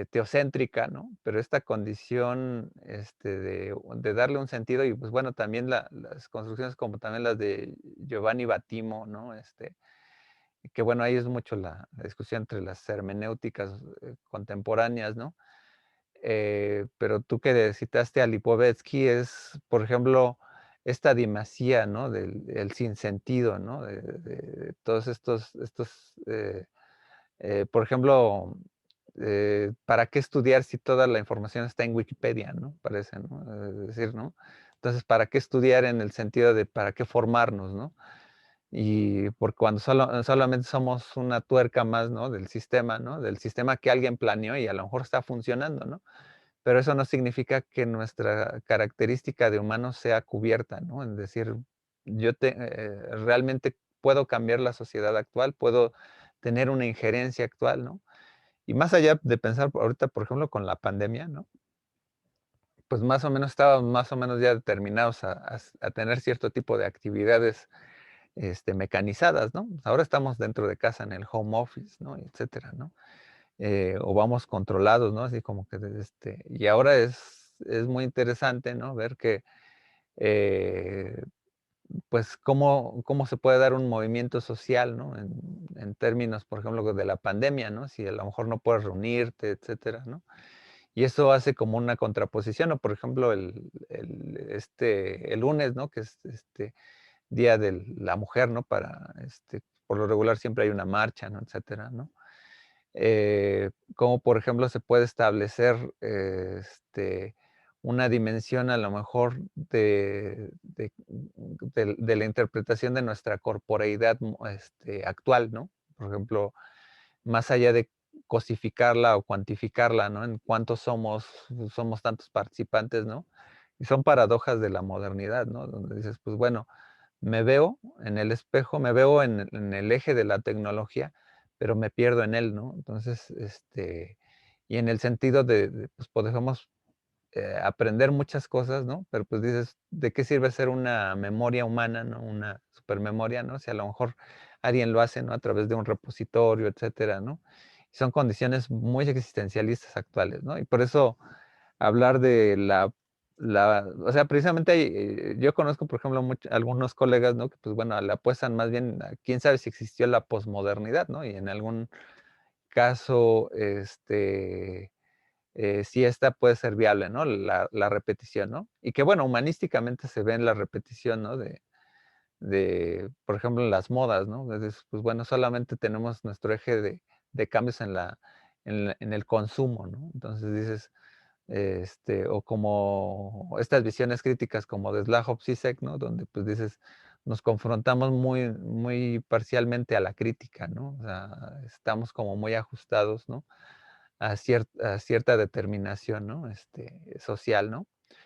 teocéntrica, ¿no? Pero esta condición de darle un sentido y pues bueno, también las construcciones como también las de Giovanni Battimo, ¿no? Que bueno, ahí es mucho la discusión entre las hermenéuticas contemporáneas, ¿no? Pero tú que citaste a Lipovetsky es, por ejemplo, esta dimacía, ¿no? Del sinsentido, ¿no? De todos por ejemplo, ¿para qué estudiar si toda la información está en Wikipedia, ¿no? Parece, ¿no? Es decir, ¿no? Entonces, ¿para qué estudiar en el sentido de para qué formarnos, ¿no? Y porque cuando solamente somos una tuerca más, ¿no? Del sistema, ¿no? Del sistema que alguien planeó y a lo mejor está funcionando, ¿no? Pero eso no significa que nuestra característica de humano sea cubierta, ¿no? Es decir, realmente puedo cambiar la sociedad actual, puedo tener una injerencia actual, ¿no? Y más allá de pensar ahorita, por ejemplo, con la pandemia, ¿no? Pues más o menos estábamos más o menos ya determinados a tener cierto tipo de actividades mecanizadas, ¿no? Ahora estamos dentro de casa en el home office, ¿no? Etcétera, ¿no? O vamos controlados, ¿no? Así como que, y ahora es muy interesante, ¿no? Ver que, pues, cómo se puede dar un movimiento social, ¿no? En términos, por ejemplo, de la pandemia, ¿no? Si a lo mejor no puedes reunirte, etcétera, ¿no? Y eso hace como una contraposición, o por ejemplo, el lunes, ¿no? Que es Día de la Mujer, ¿no? Por lo regular siempre hay una marcha, ¿no? Etcétera, ¿no? Cómo, por ejemplo, se puede establecer una dimensión a lo mejor de la interpretación de nuestra corporeidad actual, ¿no? Por ejemplo, más allá de cosificarla o cuantificarla, ¿no? En cuántos somos tantos participantes, ¿no? Y son paradojas de la modernidad, ¿no? Donde dices, pues bueno, me veo en el espejo, me veo en el eje de la tecnología, pero me pierdo en él, ¿no? Entonces, y en el sentido pues podemos aprender muchas cosas, ¿no? Pero pues dices, ¿de qué sirve ser una memoria humana, ¿no? Una supermemoria, ¿no? Si a lo mejor alguien lo hace, ¿no? A través de un repositorio, etcétera, ¿no? Son condiciones muy existencialistas actuales, ¿no? Y por eso hablar de o sea, precisamente yo conozco, por ejemplo, algunos colegas, ¿no? Que pues bueno, le apuestan más bien a quién sabe si existió la posmodernidad, ¿no? Y en algún caso, sí esta puede ser viable, ¿no? La repetición, ¿no? Y que bueno, humanísticamente se ve en la repetición, ¿no? Por ejemplo, en las modas, ¿no? Entonces, pues bueno, solamente tenemos nuestro eje de cambios en el consumo, ¿no? Entonces dices, o como estas visiones críticas como de Slavoj Zizek, ¿no? Donde pues dices, nos confrontamos muy, muy parcialmente a la crítica, ¿no? O sea, estamos como muy ajustados, ¿no? A cierta determinación, ¿no? Social, ¿no?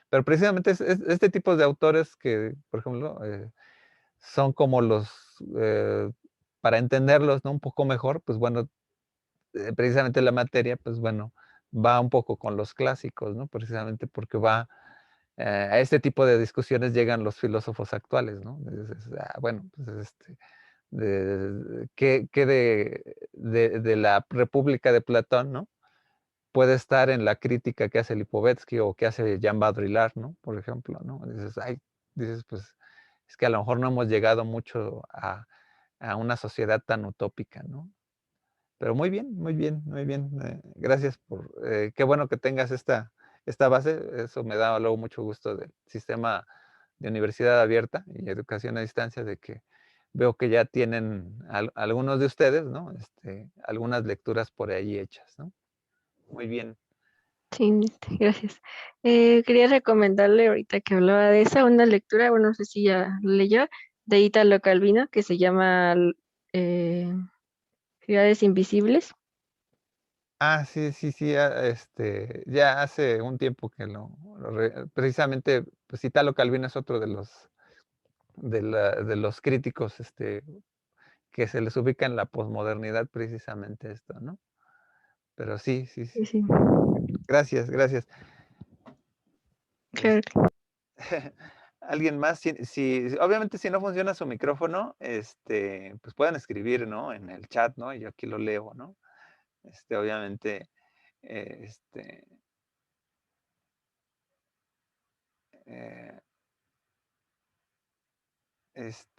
Pero precisamente este tipo de autores que, por ejemplo, son como para entenderlos, ¿no? Un poco mejor, pues bueno, precisamente la materia, pues bueno, va un poco con los clásicos, ¿no? Precisamente porque a este tipo de discusiones llegan los filósofos actuales, ¿no? Bueno, pues ¿qué de la República de Platón, ¿no? Puede estar en la crítica que hace Lipovetsky o que hace Jean Baudrillard, ¿no? Por ejemplo, ¿no? Dices, pues, es que a lo mejor no hemos llegado mucho a una sociedad tan utópica, ¿no? Pero muy bien, muy bien, muy bien. Gracias qué bueno que tengas esta base. Eso me da luego mucho gusto del sistema de universidad abierta y educación a distancia, de que veo que ya tienen algunos de ustedes, ¿no? Algunas lecturas por ahí hechas, ¿no? Muy bien. Sí, gracias. Quería recomendarle ahorita que hablaba de esa, una lectura, bueno, no sé si ya lo leyó, de Italo Calvino, que se llama eh, Ciudades Invisibles. Sí, sí, sí, ya hace un tiempo que precisamente, pues Italo Calvino es otro de los críticos, que se les ubica en la posmodernidad precisamente esto, ¿no? Pero sí, sí, sí. Sí, sí, Gracias, gracias. Es- claro. ¿Alguien más? Obviamente si no funciona su micrófono, pues pueden escribir, ¿no? En el chat, ¿no? Y yo aquí lo leo, ¿no? Obviamente, eh, este,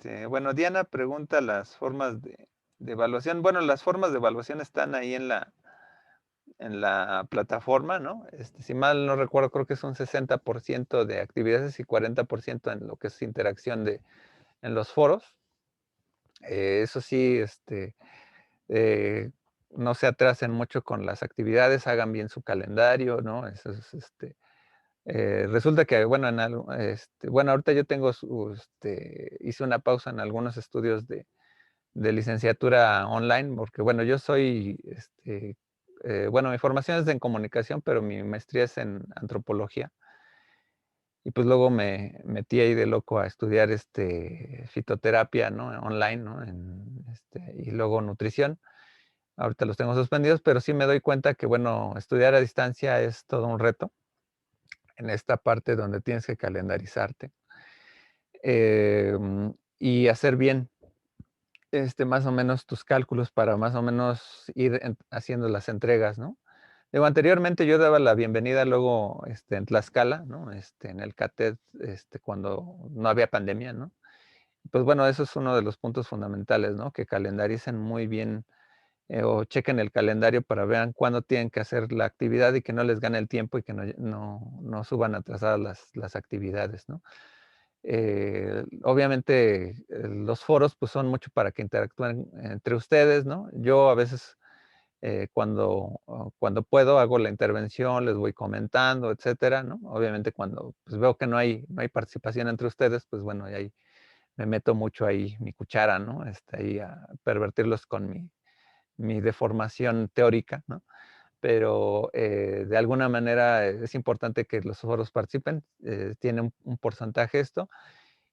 eh, bueno, Diana pregunta las formas de evaluación. Bueno, las formas de evaluación están ahí en la plataforma, ¿no? Si mal no recuerdo, creo que es un 60% de actividades y 40% en lo que es interacción en los foros. Eso sí, eh, no se atrasen mucho con las actividades, hagan bien su calendario, ¿no? Eso es, resulta que, bueno, bueno, ahorita yo tengo, hice una pausa en algunos estudios de licenciatura online, porque, bueno, yo soy, bueno, mi formación es en comunicación, pero mi maestría es en antropología. Y pues luego me metí ahí de loco a estudiar fitoterapia, ¿no? Online, ¿no? Y luego nutrición. Ahorita los tengo suspendidos, pero sí me doy cuenta que, bueno, estudiar a distancia es todo un reto en esta parte donde tienes que calendarizarte y hacer bien más o menos tus cálculos para más o menos ir haciendo las entregas, ¿no? Digo, anteriormente yo daba la bienvenida luego en Tlaxcala, ¿no? En el CATED, cuando no había pandemia, ¿no? Pues bueno, eso es uno de los puntos fundamentales, ¿no? Que calendaricen muy bien o chequen el calendario para vean cuándo tienen que hacer la actividad y que no les gane el tiempo y que no suban atrasadas las actividades, ¿no? Obviamente los foros pues son mucho para que interactúen entre ustedes, ¿no? Yo a veces cuando puedo hago la intervención, les voy comentando, etcétera, ¿no? Obviamente cuando pues, veo que no hay participación entre ustedes, pues bueno, y ahí me meto mucho ahí mi cuchara, ¿no? Ahí a pervertirlos con mi deformación teórica, ¿no? Pero de alguna manera es importante que los foros participen, tiene un porcentaje esto,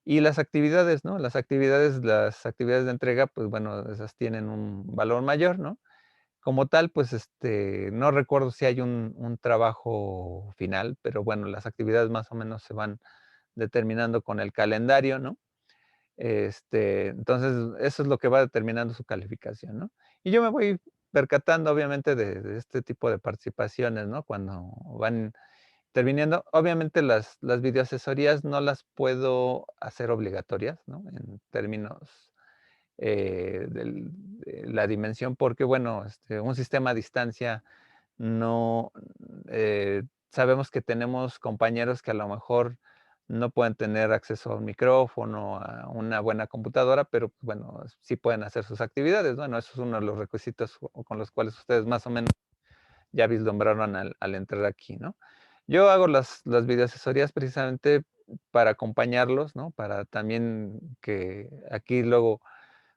y las actividades, ¿no? Las actividades de entrega, pues bueno, esas tienen un valor mayor, ¿no? Como tal, pues no recuerdo si hay un trabajo final, pero bueno, las actividades más o menos se van determinando con el calendario, ¿no? Entonces, eso es lo que va determinando su calificación, ¿no? Y yo me voy percatando, obviamente, de este tipo de participaciones, ¿no? Cuando van interviniendo. Obviamente, las videoasesorías no las puedo hacer obligatorias, ¿no? En términos de la dimensión, porque, bueno, un sistema a distancia no, sabemos que tenemos compañeros que a lo mejor no pueden tener acceso a un micrófono, a una buena computadora, pero pues, bueno, sí pueden hacer sus actividades. Bueno, eso es uno de los requisitos con los cuales ustedes más o menos ya vislumbraron al entrar aquí, ¿no? Yo hago las videoasesorías precisamente para acompañarlos, ¿no? Para también que aquí luego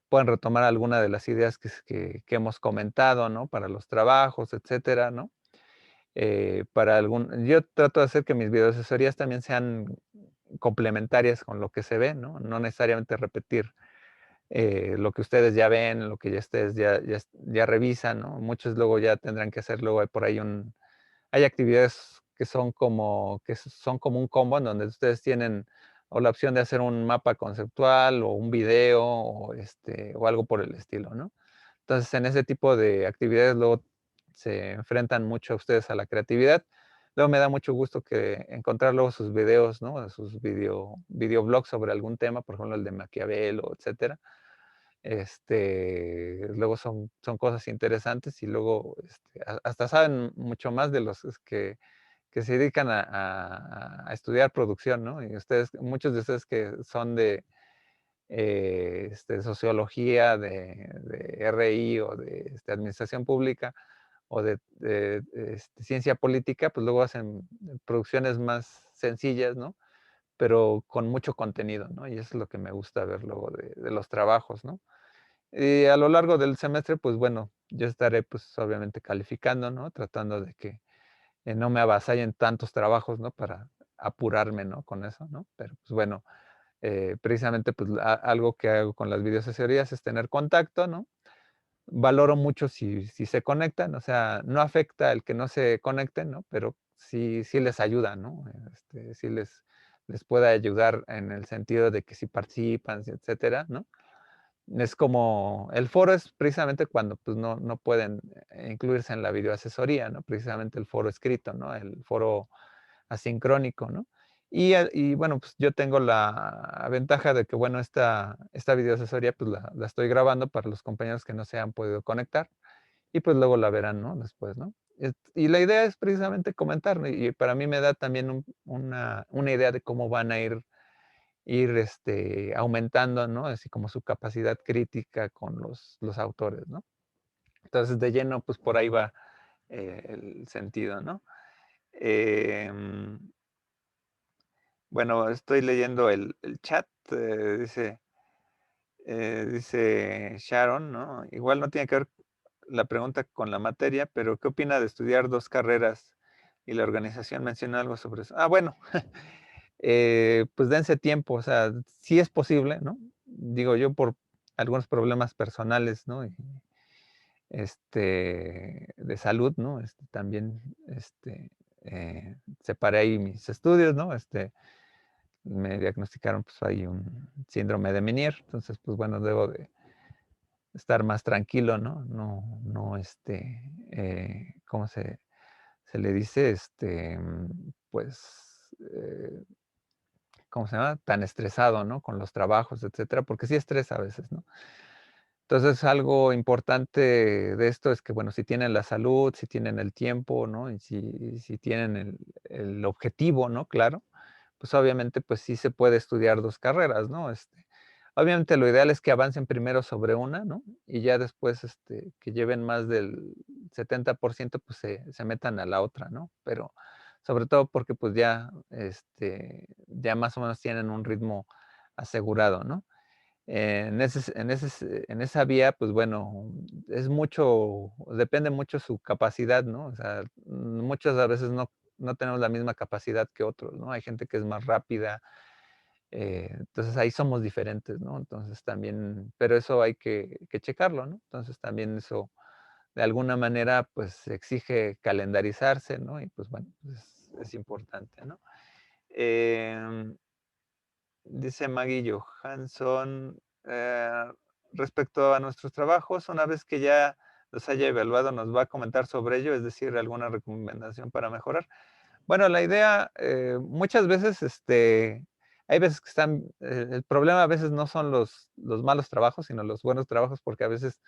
puedan retomar alguna de las ideas que hemos comentado, ¿no? Para los trabajos, etcétera, ¿no? Yo trato de hacer que mis videoasesorías también sean complementarias con lo que se ve, ¿no? No necesariamente repetir lo que ustedes ya ven, lo que ya ustedes ya revisan, ¿no? Muchos luego ya tendrán que hacer luego hay por ahí hay actividades que son como un combo en donde ustedes tienen o la opción de hacer un mapa conceptual o un video o algo por el estilo, ¿no? Entonces, en ese tipo de actividades luego se enfrentan mucho ustedes a la creatividad. Luego me da mucho gusto que encontrar luego sus videos, ¿no? Sus videoblogs sobre algún tema, por ejemplo, el de Maquiavelo, etcétera. Luego son cosas interesantes y luego hasta saben mucho más de los que se dedican a estudiar producción, ¿no? Y muchos de ustedes que son de sociología, de RI o de administración pública o de ciencia política, pues luego hacen producciones más sencillas, ¿no? Pero con mucho contenido, ¿no? Y eso es lo que me gusta ver luego de los trabajos, ¿no? Y a lo largo del semestre, pues bueno, yo estaré pues obviamente calificando, ¿no? Tratando de que no me avasallen tantos trabajos, ¿no? Para apurarme, ¿no? Con eso, ¿no? Pero pues bueno, precisamente pues algo que hago con las videoasesorías es tener contacto, ¿no? Valoro mucho si se conectan, o sea, no afecta el que no se conecten, ¿no? Pero sí les ayuda, ¿no? Sí les puede ayudar en el sentido de que si participan, etcétera, ¿no? es como, el foro es precisamente cuando pues no pueden incluirse en la videoasesoría, ¿no? Precisamente el foro escrito, ¿no? El foro asincrónico, ¿no? Y bueno, pues yo tengo la ventaja de que, bueno, esta videoasesoría pues la estoy grabando para los compañeros que no se han podido conectar y pues luego la verán, ¿no? Después, ¿no? Y la idea es precisamente comentar, ¿no? Y para mí me da también una idea de cómo van a ir aumentando, ¿no? Así como su capacidad crítica con los autores, ¿no? Entonces, de lleno, pues por ahí va el sentido, ¿no? Em, bueno, estoy leyendo el chat, dice Sharon, ¿no? Igual no tiene que ver la pregunta con la materia, pero ¿qué opina de estudiar 2 carreras? Y la organización menciona algo sobre eso. Ah, bueno, pues dense tiempo, o sea, sí es posible, ¿no? Digo yo por algunos problemas personales, ¿no? Y, de salud, ¿no? También, separé ahí mis estudios, ¿no? Me diagnosticaron, pues, ahí un síndrome de Meniere, entonces, pues, bueno, debo de estar más tranquilo, ¿no? No, ¿cómo se le dice? Pues, ¿cómo se llama? Tan estresado, ¿no? Con los trabajos, etcétera, porque sí estresa a veces, ¿no? Entonces, algo importante de esto es que, bueno, si tienen la salud, si tienen el tiempo, ¿no? Y si tienen el objetivo, ¿no? Claro, pues obviamente, pues sí se puede estudiar 2 carreras, ¿no? Obviamente lo ideal es que avancen primero sobre una, ¿no? Y ya después, que lleven más del 70%, pues se metan a la otra, ¿no? Pero sobre todo porque pues ya, ya más o menos tienen un ritmo asegurado, ¿no? En esa vía, pues bueno, es mucho, depende mucho su capacidad, ¿no? O sea, muchas a veces no tenemos la misma capacidad que otros, ¿no? Hay gente que es más rápida, entonces ahí somos diferentes, ¿no? Entonces también, pero eso hay que checarlo, ¿no? Entonces también eso, de alguna manera, pues exige calendarizarse, ¿no? Y pues bueno, pues, es importante, ¿no? Em, Dice Maggie Johansson, respecto a nuestros trabajos, una vez que ya los haya evaluado, nos va a comentar sobre ello, es decir, alguna recomendación para mejorar. Bueno, la idea, muchas veces, hay veces que están, el problema a veces no son los malos trabajos, sino los buenos trabajos, porque a veces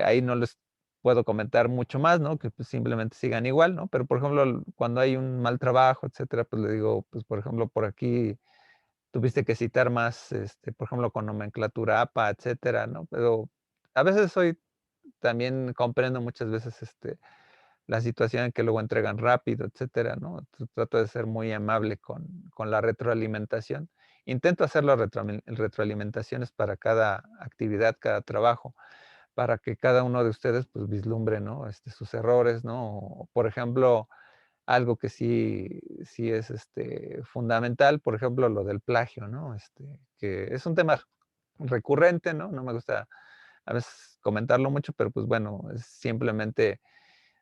ahí no les puedo comentar mucho más, ¿no? Que pues simplemente sigan igual, ¿no? Pero, por ejemplo, cuando hay un mal trabajo, etcétera, pues le digo, pues, por ejemplo, por aquí tuviste que citar más, por ejemplo, con nomenclatura APA, etcétera, ¿no? Pero a veces también comprendo muchas veces, la situación en que luego entregan rápido, etcétera, ¿no? Trato de ser muy amable con la retroalimentación. Intento hacer las retroalimentaciones para cada actividad, cada trabajo, para que cada uno de ustedes, pues, vislumbre, ¿no? Sus errores, ¿no? O, por ejemplo, algo que sí es, fundamental, por ejemplo, lo del plagio, ¿no? Que es un tema recurrente, ¿no? No me gusta a veces comentarlo mucho, pero, pues, bueno, es simplemente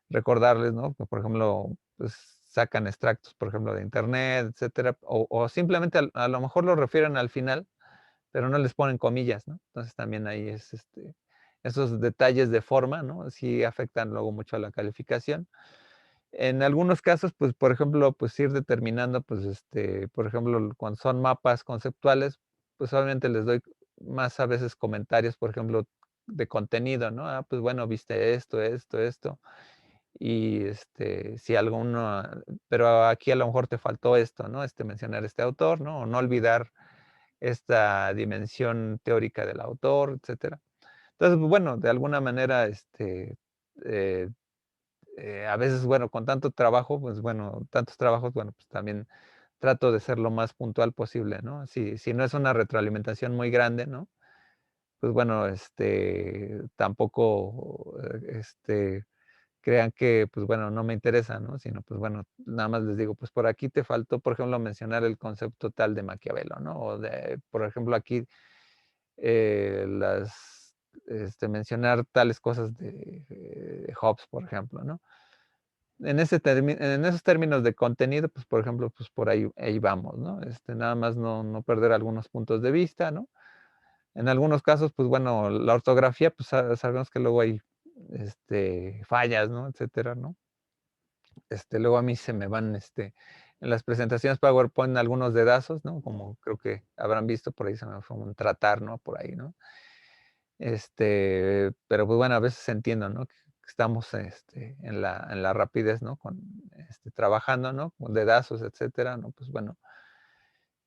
recordarles, ¿no? Que, por ejemplo, pues, sacan extractos, por ejemplo, de internet, etcétera, o simplemente a lo mejor lo refieren al final, pero no les ponen comillas, ¿no? Entonces, también ahí es, esos detalles de forma, ¿no? Sí afectan luego mucho a la calificación. En algunos casos, pues, por ejemplo, pues, ir determinando, pues, por ejemplo, cuando son mapas conceptuales, pues, obviamente les doy más a veces comentarios, por ejemplo, de contenido, ¿no? Ah, pues, bueno, viste esto, esto, esto, y, si alguno, pero aquí a lo mejor te faltó esto, ¿no? Mencionar este autor, ¿no? O no olvidar esta dimensión teórica del autor, etcétera. Entonces, bueno, de alguna manera, eh, a veces, bueno, con tanto trabajo, pues bueno, tantos trabajos, bueno, pues también trato de ser lo más puntual posible, ¿no? Si no es una retroalimentación muy grande, ¿no? Pues bueno, tampoco, crean que, pues bueno, no me interesa, ¿no? Sino, pues bueno, nada más les digo, pues por aquí te faltó, por ejemplo, mencionar el concepto tal de Maquiavelo, ¿no? O por ejemplo, aquí mencionar tales cosas de Hobbes, por ejemplo, ¿no? En esos términos de contenido, pues, por ejemplo, pues, por ahí vamos, ¿no? Nada más no perder algunos puntos de vista, ¿no? En algunos casos, pues bueno, la ortografía, pues sabemos que luego hay fallas, ¿no? Etcétera, ¿no? Luego a mí se me van, en las presentaciones PowerPoint algunos dedazos, ¿no? Como creo que habrán visto, por ahí se me fue un tratar, ¿no? Por ahí, ¿no? Pero pues bueno, a veces entiendo, ¿no? Que estamos en la rapidez, ¿no? Trabajando, ¿no? Con dedazos, etcétera, ¿no? Pues bueno,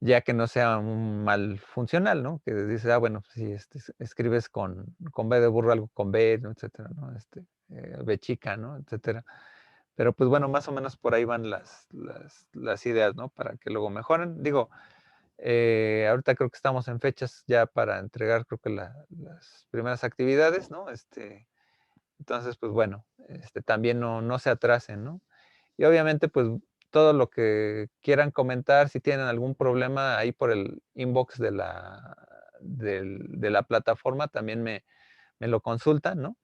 ya que no sea un mal funcional, ¿no? Que dices, bueno, pues sí, escribes con B de burro algo con B, ¿no? Etcétera, ¿no? B chica, ¿no? Etcétera. Pero pues bueno, más o menos por ahí van las ideas, ¿no? Para que luego mejoren. Digo, ahorita creo que estamos en fechas ya para entregar, creo que las primeras actividades, ¿no? Entonces, pues bueno, también no se atrasen, ¿no? Y obviamente, pues todo lo que quieran comentar, si tienen algún problema ahí por el inbox de la plataforma, también me lo consultan, ¿no?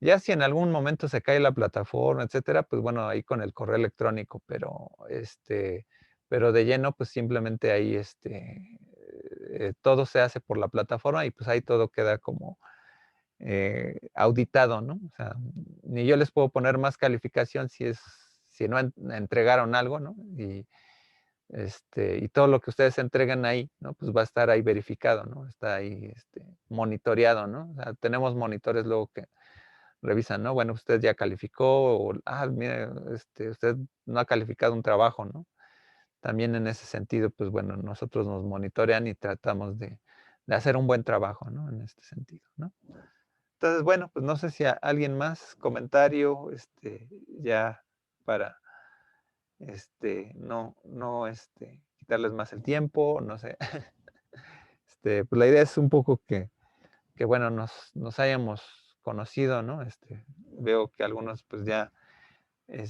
Ya si en algún momento se cae la plataforma, etcétera, pues bueno, ahí con el correo electrónico, pero de lleno, pues simplemente ahí todo se hace por la plataforma y pues ahí todo queda como auditado, ¿no? O sea, ni yo les puedo poner más calificación si no entregaron algo, ¿no? Y todo lo que ustedes entreguen ahí, ¿no? Pues va a estar ahí verificado, ¿no? Está ahí monitoreado, ¿no? O sea, tenemos monitores luego que revisan, ¿no? Bueno, usted ya calificó, o, mire, usted no ha calificado un trabajo, ¿no? También en ese sentido, pues bueno, nosotros nos monitorean y tratamos de hacer un buen trabajo, ¿no? En este sentido, ¿no? Entonces, bueno, pues no sé si alguien más, comentario, ya para, no, quitarles más el tiempo, no sé. Pues la idea es un poco que bueno, nos hayamos conocido, ¿no? Veo que algunos, pues ya,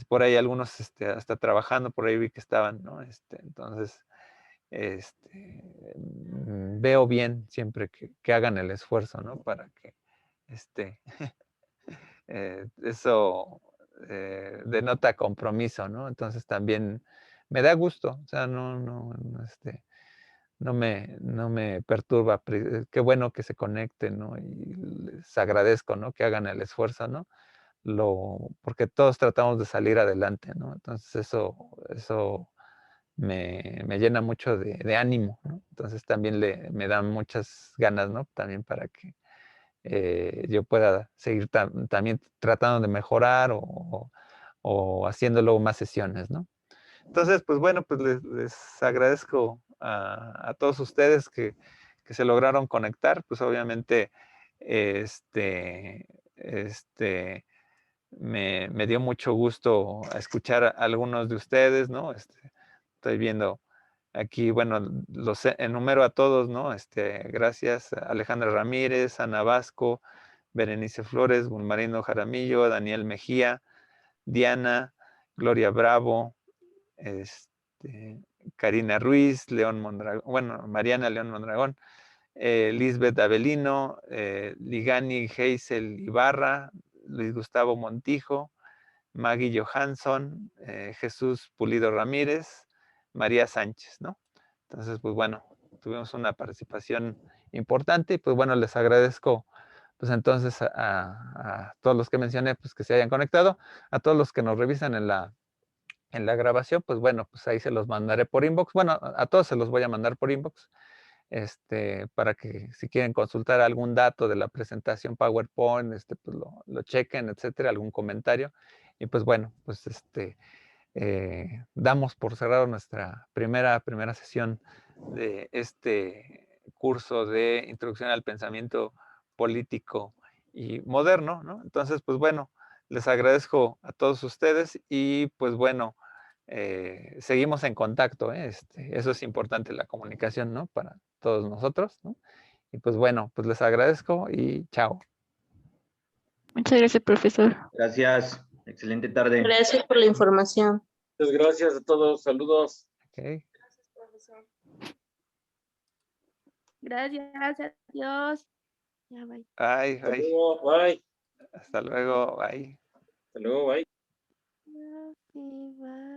por ahí algunos, hasta trabajando, por ahí vi que estaban, ¿no? Entonces, veo bien siempre que hagan el esfuerzo, ¿no? Para que, eso denota compromiso, ¿no? Entonces también me da gusto, o sea, no me perturba. Qué bueno que se conecten, ¿no? Y les agradezco, ¿no? Que hagan el esfuerzo, ¿no? Porque todos tratamos de salir adelante, ¿no? Entonces eso me llena mucho de ánimo, ¿no? Entonces también me da muchas ganas, ¿no? También para que yo pueda seguir también tratando de mejorar o haciendo luego más sesiones, ¿no? Entonces, pues bueno, pues les agradezco a todos ustedes que se lograron conectar, pues obviamente este, este, me dio mucho gusto escuchar a algunos de ustedes, ¿no? Estoy viendo aquí, bueno, los enumero a todos, ¿no? Gracias a Alejandra Ramírez, Ana Vasco, Berenice Flores, Gulmarino Jaramillo, Daniel Mejía, Diana, Gloria Bravo, este, Karina Ruiz, León Mondragón, bueno, Mariana León Mondragón, Lisbeth Avelino, Ligani Geisel Ibarra, Luis Gustavo Montijo, Maggie Johansson, Jesús Pulido Ramírez, María Sánchez, ¿no? Entonces, pues bueno, tuvimos una participación importante y pues bueno, les agradezco pues entonces a todos los que mencioné, pues que se hayan conectado, a todos los que nos revisan en la grabación, pues bueno, pues ahí se los mandaré por inbox. Bueno, a todos se los voy a mandar por inbox, para que si quieren consultar algún dato de la presentación PowerPoint, pues lo chequen, etcétera, algún comentario. Y pues bueno, pues damos por cerrado nuestra primera sesión de este curso de Introducción al Pensamiento Político y Moderno, ¿no? Entonces, pues bueno, les agradezco a todos ustedes y pues bueno, seguimos en contacto, ¿eh? Eso es importante, la comunicación, ¿no? Para todos nosotros, ¿no? Y pues bueno, pues les agradezco y chao. Muchas gracias, profesor. Gracias. Excelente tarde. Gracias por la información. Muchas gracias a todos. Saludos. Okay. Gracias, profesor. Gracias, adiós. Ya, bye. Bye, Hasta bye. luego. Bye. Hasta luego, bye. Hasta luego. Bye. Ya, sí, bye.